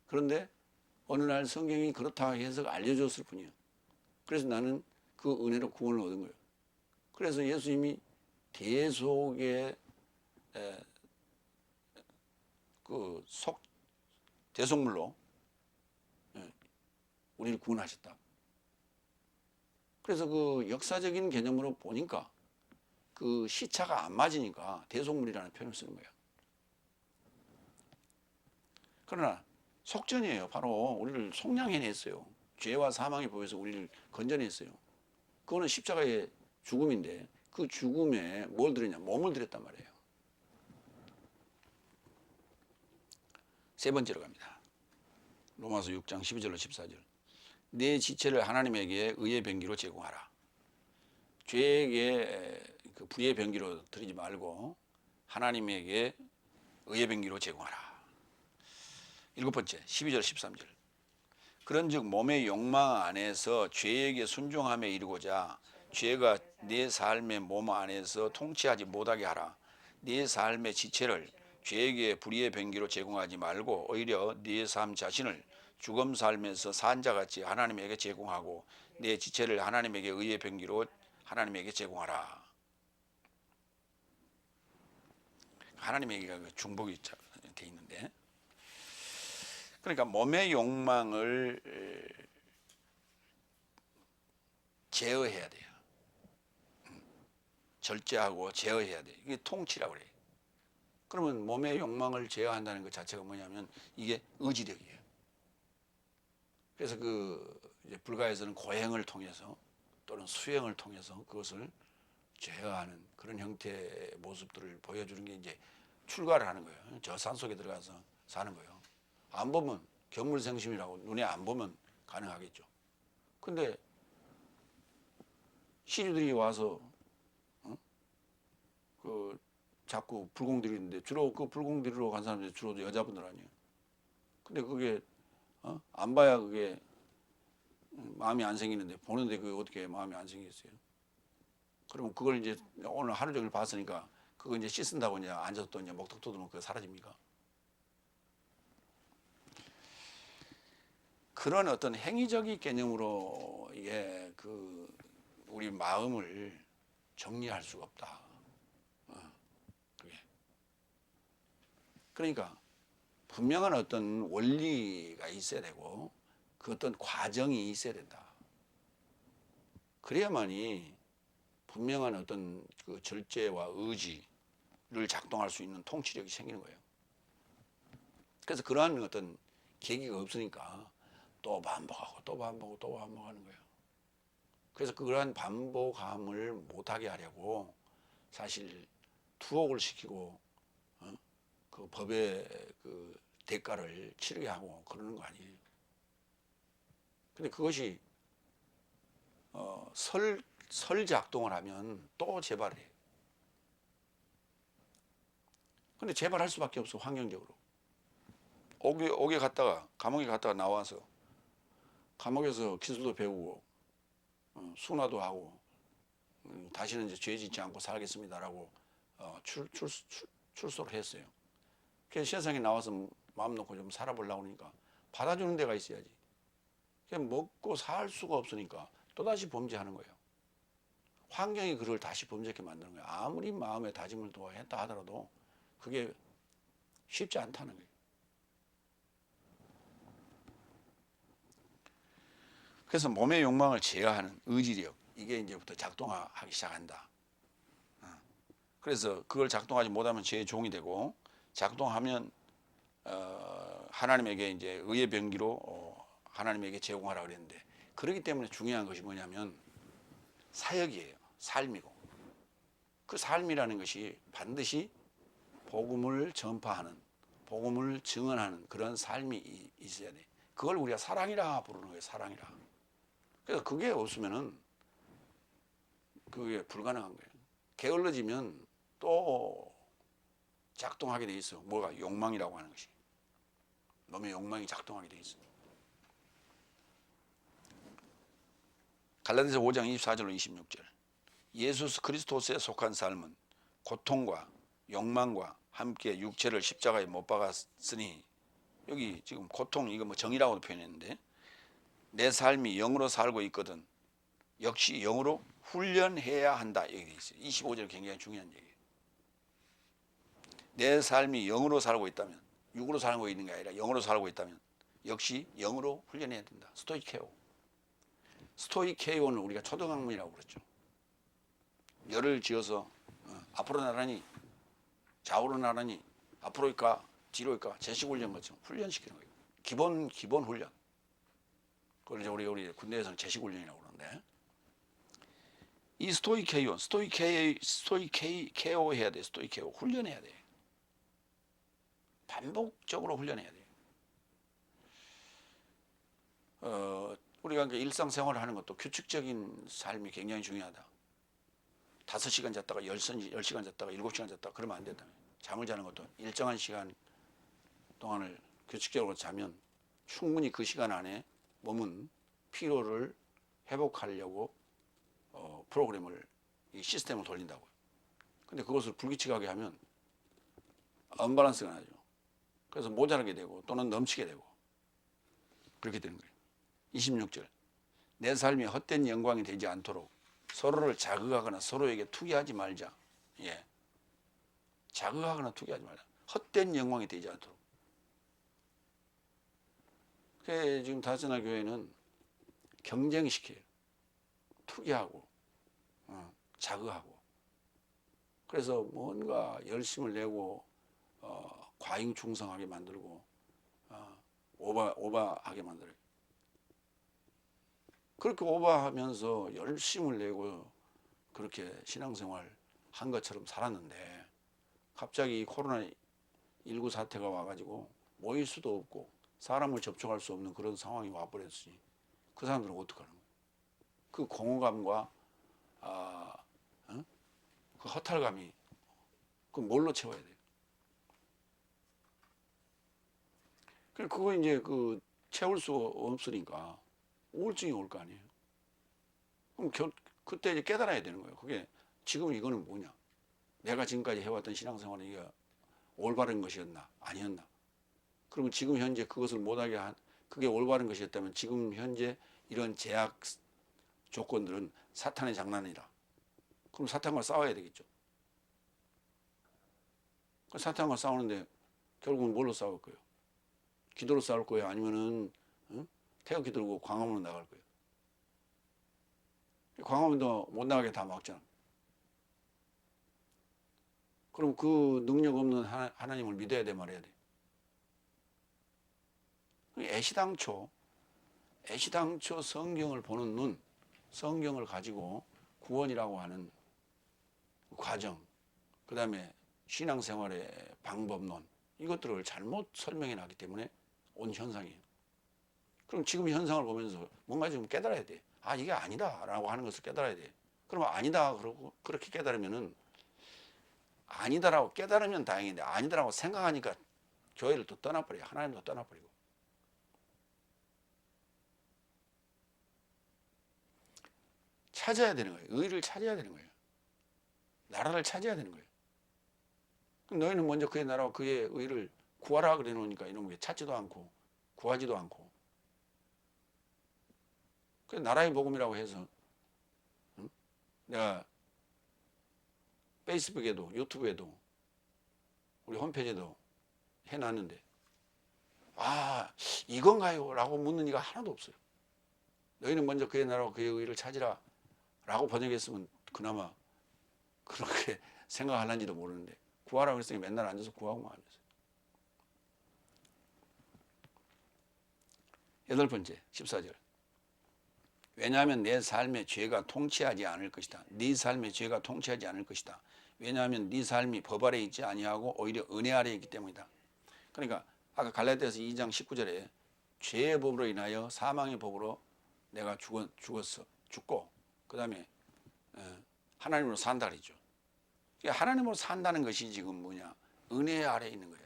그런데 어느 날 성경이 그렇다 해서 알려줬을 뿐이에요. 그래서 나는 그 은혜로 구원을 얻은 거예요. 그래서 예수님이 대속의 대속물로 우리를 구원하셨다. 그래서 그 역사적인 개념으로 보니까 그 시차가 안 맞으니까 대속물이라는 표현을 쓰는 거예요. 그러나 속전이에요. 바로 우리를 속량해냈어요. 죄와 사망의 법에서 우리를 건져냈어요. 그거는 십자가의 죽음인데 그 죽음에 뭘 드렸냐? 몸을 드렸단 말이에요. 세 번째로 갑니다. 로마서 6장 12절로 14절. 내 지체를 하나님에게 의의 병기로 제공하라. 죄에게 그 불의의 병기로 드리지 말고 하나님에게 의의 병기로 제공하라. 일곱 번째 12절 13절. 그런즉 몸의 욕망 안에서 죄에게 순종함에 이르고자 죄가 내 삶의 몸 안에서 통치하지 못하게 하라. 내 삶의 지체를 죄에게 불의의 병기로 제공하지 말고 오히려 네 삶 자신을 죽음 삶에서 산자같이 하나님에게 제공하고 내 지체를 하나님에게 의의 병기로 하나님에게 제공하라. 하나님에게 중복이 돼 있는데, 그러니까 몸의 욕망을 제어해야 돼요. 절제하고 제어해야 돼요. 이게 통치라고 그래요. 그러면 몸의 욕망을 제어한다는 것 자체가 뭐냐면 이게 의지력이에요. 그래서 이제 불가에서는 고행을 통해서 또는 수행을 통해서 그것을 제어하는 그런 형태의 모습들을 보여주는 게 이제 출가를 하는 거예요. 저 산속에 들어가서 사는 거예요. 안 보면 견물생심이라고 눈에 안 보면 가능하겠죠. 근데 시주들이 와서 자꾸 불공 들이는데 주로 그 불공 들이러 간 사람들이 주로 여자분들 아니에요. 근데 그게 안 봐야 그게 마음이 안 생기는데 보는데 그게 어떻게 마음이 안 생기겠어요? 그러면 그걸 이제 오늘 하루 종일 봤으니까 그거 이제 씻은다고 이제 앉아서 또 이제 목탁 돋으면 그거 사라집니까? 그런 어떤 행위적인 개념으로 이게 우리 마음을 정리할 수가 없다. 그게. 그러니까 분명한 어떤 원리가 있어야 되고 그 어떤 과정이 있어야 된다. 그래야만이 분명한 어떤 그 절제와 의지를 작동할 수 있는 통치력이 생기는 거예요. 그래서 그러한 어떤 계기가 없으니까 또 반복하고 또 반복하고 또 반복하는 거예요. 그래서 그러한 반복함을 못하게 하려고 사실 투옥을 시키고 그 법의 그 대가를 치르게 하고 그러는 거 아니에요. 근데 그것이 설 작동을 하면 또 재발해. 근데 재발할 수밖에 없어, 환경적으로. 옥에 갔다가 감옥에 갔다가 나와서 감옥에서 기술도 배우고 순화도 하고 다시는 이제 죄 짓지 않고 살겠습니다라고 출소를 했어요. 그래서 세상에 나와서 마음 놓고 좀 살아보려고 하니까 받아주는 데가 있어야지. 그냥 먹고 살 수가 없으니까 또다시 범죄하는 거예요. 환경이 그걸 다시 범죄하게 만드는 거예요. 아무리 마음의 다짐을 했다 하더라도 그게 쉽지 않다는 거예요. 그래서 몸의 욕망을 제어하는 의지력, 이게 이제부터 작동하기 시작한다. 그래서 그걸 작동하지 못하면 죄의 종이 되고, 작동하면 하나님에게 이제 의의 병기로 하나님에게 제공하라 그랬는데, 그렇기 때문에 중요한 것이 뭐냐면 사역이에요. 삶이고, 그 삶이라는 것이 반드시 복음을 전파하는, 복음을 증언하는 그런 삶이 있어야 돼. 그걸 우리가 사랑이라 부르는 거예요. 사랑이라. 그래서 그게 없으면은 그게 불가능한 거예요. 게을러지면 또 작동하게 돼 있어. 뭐가 욕망이라고 하는 것이. 몸의 욕망이 작동하게 돼 있어. 갈라디아서 5장 24절로 26절. 예수 그리스도에 속한 삶은 고통과 욕망과 함께 육체를 십자가에 못 박았으니, 여기 지금 고통, 이거 뭐 정이라고 표현했는데, 내 삶이 영으로 살고 있거든 역시 영으로 훈련해야 한다 여기 돼 있어요. 25절 굉장히 중요한 얘기예요. 내 삶이 영으로 살고 있다면, 육으로 살고 있는 게 아니라 영으로 살고 있다면 역시 영으로 훈련해야 된다. 스토이케오. 스토이케오는 우리가 초등학문이라고 그랬죠. 열을 지어서 앞으로 나라니 좌우로 나라니 앞으로일까 뒤로일까 제식훈련 것처럼 훈련시키는 거예요. 기본 훈련. 그걸 이제 우리 군대에서는 제식훈련이라고 그러는데, 이 스토이케오 해야 돼. 스토이케오 훈련해야 돼. 반복적으로 훈련해야 돼. 우리가 일상생활을 하는 것도 규칙적인 삶이 굉장히 중요하다. 5시간 잤다가 10시간 잤다가 7시간 잤다가 그러면 안 된다. 잠을 자는 것도 일정한 시간 동안을 규칙적으로 자면 충분히 그 시간 안에 몸은 피로를 회복하려고 프로그램을, 이 시스템을 돌린다고요. 근데 그것을 불규칙하게 하면 언밸런스가 나죠. 그래서 모자라게 되고 또는 넘치게 되고 그렇게 되는 거예요. 26절. 내 삶이 헛된 영광이 되지 않도록 서로를 자극하거나 서로에게 투기하지 말자. 예. 자극하거나 투기하지 말자. 헛된 영광이 되지 않도록. 그래, 지금 다스나 교회는 경쟁시켜요. 투기하고 자극하고. 그래서 뭔가 열심을 내고 과잉충성하게 만들고 오버하게 만들어요. 그렇게 오버하면서 열심을 내고 그렇게 신앙생활 한 것처럼 살았는데 갑자기 코로나19 사태가 와가지고 모일 수도 없고 사람을 접촉할 수 없는 그런 상황이 와버렸으니 그 사람들은 어떡하는 거예요? 그 공허감과 그 허탈감이 그 뭘로 채워야 돼요? 그거 이제 그 채울 수 없으니까 우울증이 올 거 아니에요. 그럼 그때 이제 깨달아야 되는 거예요. 그게 지금 이거는 뭐냐? 내가 지금까지 해왔던 신앙생활은 이게 올바른 것이었나? 아니었나? 그러면 지금 현재 그것을 못하게 그게 올바른 것이었다면 지금 현재 이런 제약 조건들은 사탄의 장난이라. 그럼 사탄과 싸워야 되겠죠. 사탄과 싸우는데 결국은 뭘로 싸울 거예요? 기도로 싸울 거예요? 아니면은 태극기 들고 광화문으로 나갈 거예요? 광화문도 못 나가게 다 막잖아. 그럼 그 능력 없는 하나님을 믿어야 돼 말해야 돼. 애시당초 성경을 보는 눈, 성경을 가지고 구원이라고 하는 과정, 그 다음에 신앙생활의 방법론, 이것들을 잘못 설명해 놨기 때문에 온 현상이에요. 그럼 지금 현상을 보면서 뭔가 좀 깨달아야 돼. 아, 이게 아니다 라고 하는 것을 깨달아야 돼. 그러면 아니다 그러고 그렇게 깨달으면은 아니다라고 깨달으면 다행인데 아니다라고 생각하니까 교회를 또 떠나버려요. 하나님도 떠나버리고. 찾아야 되는 거예요. 의를 찾아야 되는 거예요. 나라를 찾아야 되는 거예요. 그럼 너희는 먼저 그의 나라와 그의 의를 구하라 그래 놓으니까 이런 게 찾지도 않고 구하지도 않고. 그 나라의 복음이라고 해서 내가 페이스북에도 유튜브에도 우리 홈페이지에도 해놨는데 이건가요? 라고 묻는 이가 하나도 없어요. 너희는 먼저 그의 나라와 그의 의를 찾으라 라고 번역했으면 그나마 그렇게 생각하는지도 모르는데 구하라고 했으니 맨날 앉아서 구하고만 앉았어요. 8번째 14절. 왜냐하면 내 삶의 죄가 통치하지 않을 것이다. 네 삶의 죄가 통치하지 않을 것이다. 왜냐하면 네 삶이 법 아래 있지 아니하고 오히려 은혜 아래 있기 때문이다. 그러니까 아까 갈라디아서 2장 19절에 죄의 법으로 인하여 사망의 법으로 내가 죽고 그 다음에 하나님으로 산다 그랬죠. 하나님으로 산다는 것이 지금 뭐냐? 은혜 아래 있는 거예요.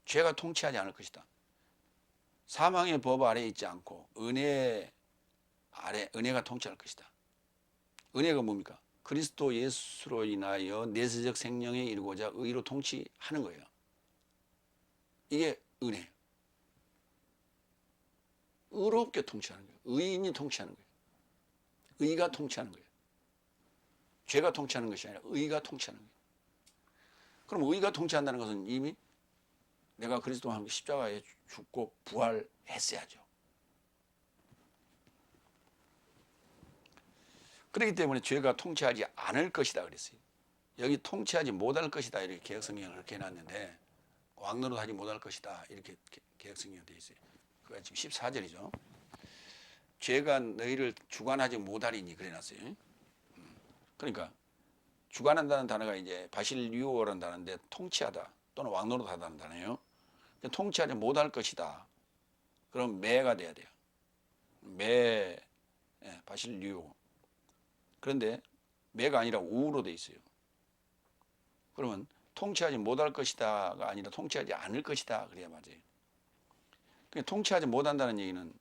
죄가 통치하지 않을 것이다. 사망의 법 아래 있지 않고 은혜 아래, 은혜가 통치할 것이다. 은혜가 뭡니까? 그리스도 예수로 인하여 내세적 생명에 이르고자 의로 통치하는 거예요. 이게 은혜예요. 의롭게 통치하는 거예요. 의인이 통치하는 거예요. 의가 통치하는 거예요. 죄가 통치하는 것이 아니라 의가 통치하는 거예요. 그럼 의가 통치한다는 것은 이미 내가 그리스도와 함께 십자가에 죽고 부활했어야죠. 그렇기 때문에 죄가 통치하지 않을 것이다 그랬어요. 여기 통치하지 못할 것이다 이렇게 개혁성경을 그렇게 해놨는데 왕노릇하지 못할 것이다 이렇게 개혁성경에 되어 있어요. 그가 지금 14절이죠. 죄가 너희를 주관하지 못하리니 그래놨어요. 그러니까 주관한다는 단어가 이제 바실리오라는 단어인데 통치하다 또는 왕노릇하다는 단어예요. 통치하지 못할 것이다. 그럼 매가 돼야 돼요. 바실리오. 그런데 매가 아니라 우로 돼 있어요. 그러면 통치하지 못할 것이다가 아니라 통치하지 않을 것이다 그래야 맞아요. 통치하지 못한다는 얘기는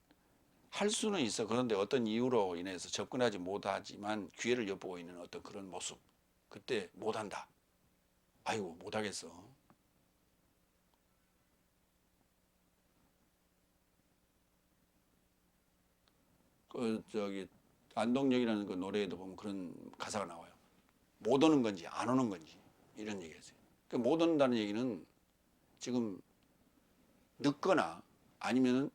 할 수는 있어. 그런데 어떤 이유로 인해서 접근하지 못하지만 기회를 엿보고 있는 어떤 그런 모습. 그때 못한다. 아이고 못하겠어. 안동역이라는 그 노래에도 보면 그런 가사가 나와요. 못 오는 건지 안 오는 건지 이런 얘기했어요. 못 온다는 얘기는 지금 늦거나 아니면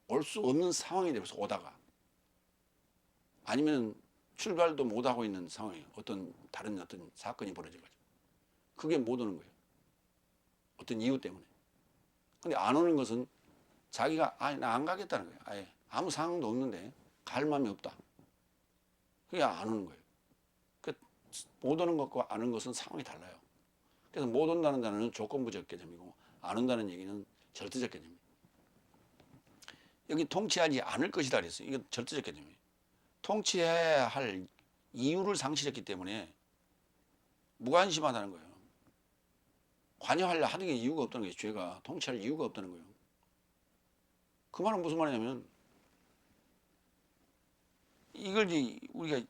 올 수 없는 상황이 되면서 오다가 아니면 출발도 못하고 있는 상황이에요. 다른 어떤 사건이 벌어져가지고. 그게 못 오는 거예요. 어떤 이유 때문에. 근데 안 오는 것은 자기가 나 안 가겠다는 거예요. 아예 아무 상황도 없는데 갈 마음이 없다. 그게 안 오는 거예요. 못 오는 것과 안 오는 것은 상황이 달라요. 그래서 못 온다는 단어는 조건부적 개념이고 안 온다는 얘기는 절대적 개념입니다. 여기 통치하지 않을 것이다 그랬어요. 이건 절대적 개념이에요. 통치해야 할 이유를 상실했기 때문에 무관심하다는 거예요. 관여하려 하는 게 이유가 없다는 거예요. 죄가 통치할 이유가 없다는 거예요. 그 말은 무슨 말이냐면 이걸 우리가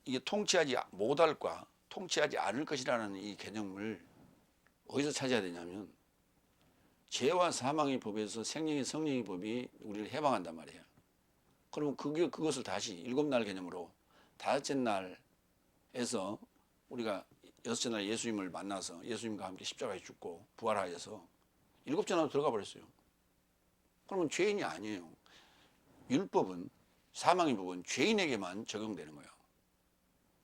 이게 통치하지 못할과 통치하지 않을 것이라는 이 개념을 어디서 찾아야 되냐면 죄와 사망의 법에서 생명의 성령의 법이 우리를 해방한단 말이에요. 그러면 그것을 다시 7날 개념으로 5째 날에서 우리가 6째 날 예수님을 만나서 예수님과 함께 십자가에 죽고 부활하여서 7째 날로 들어가 버렸어요. 그러면 죄인이 아니에요. 율법은 사망의 법은 죄인에게만 적용되는 거예요.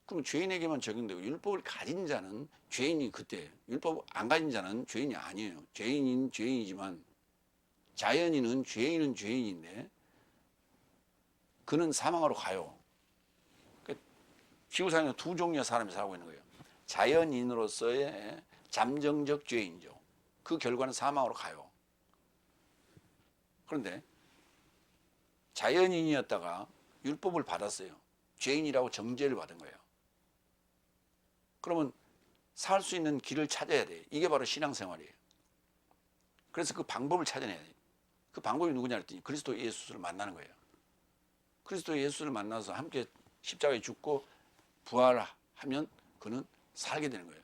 그럼 죄인에게만 적용되고 율법을 가진 자는 죄인이 그때 율법 안 가진 자는 죄인이 아니에요. 죄인인 죄인이지만 자연인은 죄인인데 그는 사망으로 가요. 지구상에 두 종류의 사람이 살고 있는 거예요. 자연인으로서의 잠정적 죄인이죠. 그 결과는 사망으로 가요. 그런데 자연인이었다가 율법을 받았어요. 죄인이라고 정죄를 받은 거예요. 그러면 살 수 있는 길을 찾아야 돼요. 이게 바로 신앙생활이에요. 그래서 그 방법을 찾아내야 돼요. 그 방법이 누구냐 했더니 그리스도 예수를 만나는 거예요. 그리스도 예수를 만나서 함께 십자가에 죽고 부활하면 그는 살게 되는 거예요.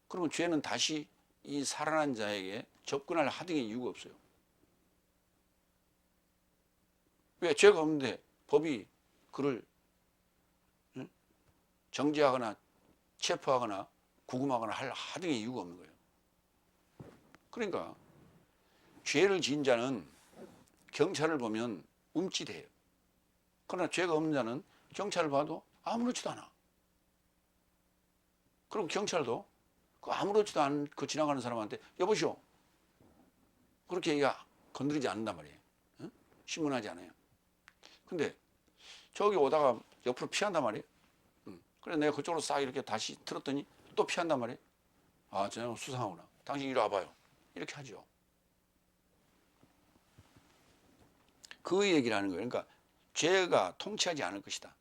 그러면 죄는 다시 이 살아난 자에게 접근할 하등의 이유가 없어요. 왜? 죄가 없는데 법이 그를 정죄하거나 체포하거나 구금하거나 할 하등의 이유가 없는 거예요. 그러니까 죄를 지은 자는 경찰을 보면 움찔해요. 그러나 죄가 없는 자는 경찰을 봐도 아무렇지도 않아. 그럼 경찰도 그 아무렇지도 않고 지나가는 사람한테 여보시오 그렇게 얘기가 건드리지 않는단 말이에요. 응? 신문하지 않아요. 근데 저기 오다가 옆으로 피한단 말이에요. 그래서 내가 그쪽으로 싹 이렇게 다시 틀었더니 또 피한단 말이에요. 아, 저 수상하구나. 당신 이리 와봐요. 이렇게 하죠. 그 얘기를 하는 거예요. 그러니까 죄가 통치하지 않을 것이다.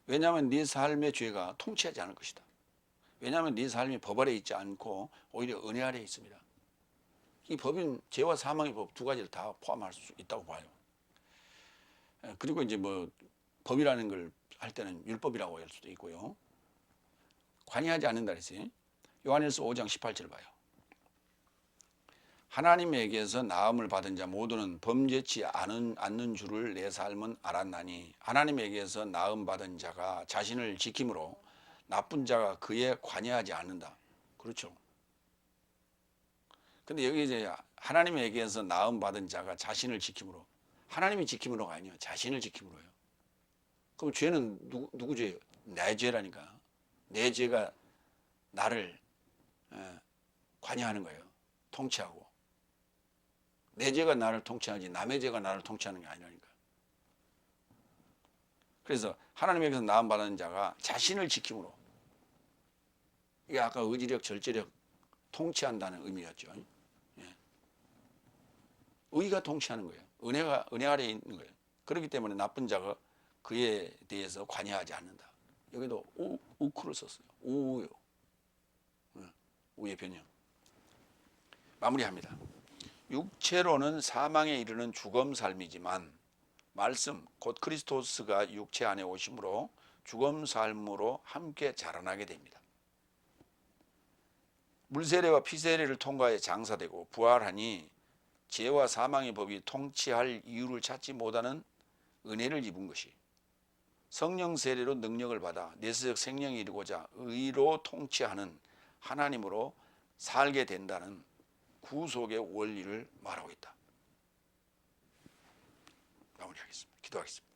왜냐하면 네 삶의 죄가 통치하지 않을 것이다. 왜냐하면 네 삶이 법 아래에 있지 않고 오히려 은혜 아래에 있습니다. 이 법인 죄와 사망의 법 두 가지를 다 포함할 수 있다고 봐요. 그리고 이제 뭐 법이라는 걸 할 때는 율법이라고 할 수도 있고요. 관여하지 않는다 그랬어요. 요한일서 5장 18절 봐요. 하나님에게서 나음을 받은 자 모두는 범죄치 않는 줄을 내 삶은 알았나니 하나님에게서 나음 받은 자가 자신을 지킴으로 나쁜 자가 그에 관여하지 않는다. 그렇죠. 근데 여기 이제 하나님에게서 나음 받은 자가 자신을 지킴으로 하나님이 지킴으로가 아니에요. 자신을 지킴으로요. 그럼 죄는 누구 죄예요? 내 죄라니까. 내 죄가 나를 관여하는 거예요. 통치하고. 내 죄가 나를 통치하지 남의 죄가 나를 통치하는 게 아니라니까. 그래서 하나님에게서 나음 받은 자가 자신을 지킴으로. 이게 아까 의지력, 절제력 통치한다는 의미였죠. 예. 의가 통치하는 거예요. 은혜 아래에 있는 거예요. 그렇기 때문에 나쁜 자가 그에 대해서 관여하지 않는다. 여기도 우크를 썼어요. 우요. 우의 변형. 마무리합니다. 육체로는 사망에 이르는 죽음 삶이지만 말씀 곧 그리스도스가 육체 안에 오심으로 죽음 삶으로 함께 자라나게 됩니다. 물세례와 피세례를 통과해 장사되고 부활하니 죄와 사망의 법이 통치할 이유를 찾지 못하는 은혜를 입은 것이 성령 세례로 능력을 받아 내세적 생명이 이루고자 의로 통치하는 하나님으로 살게 된다는 구속의 원리를 말하고 있다. 마무리하겠습니다. 기도하겠습니다.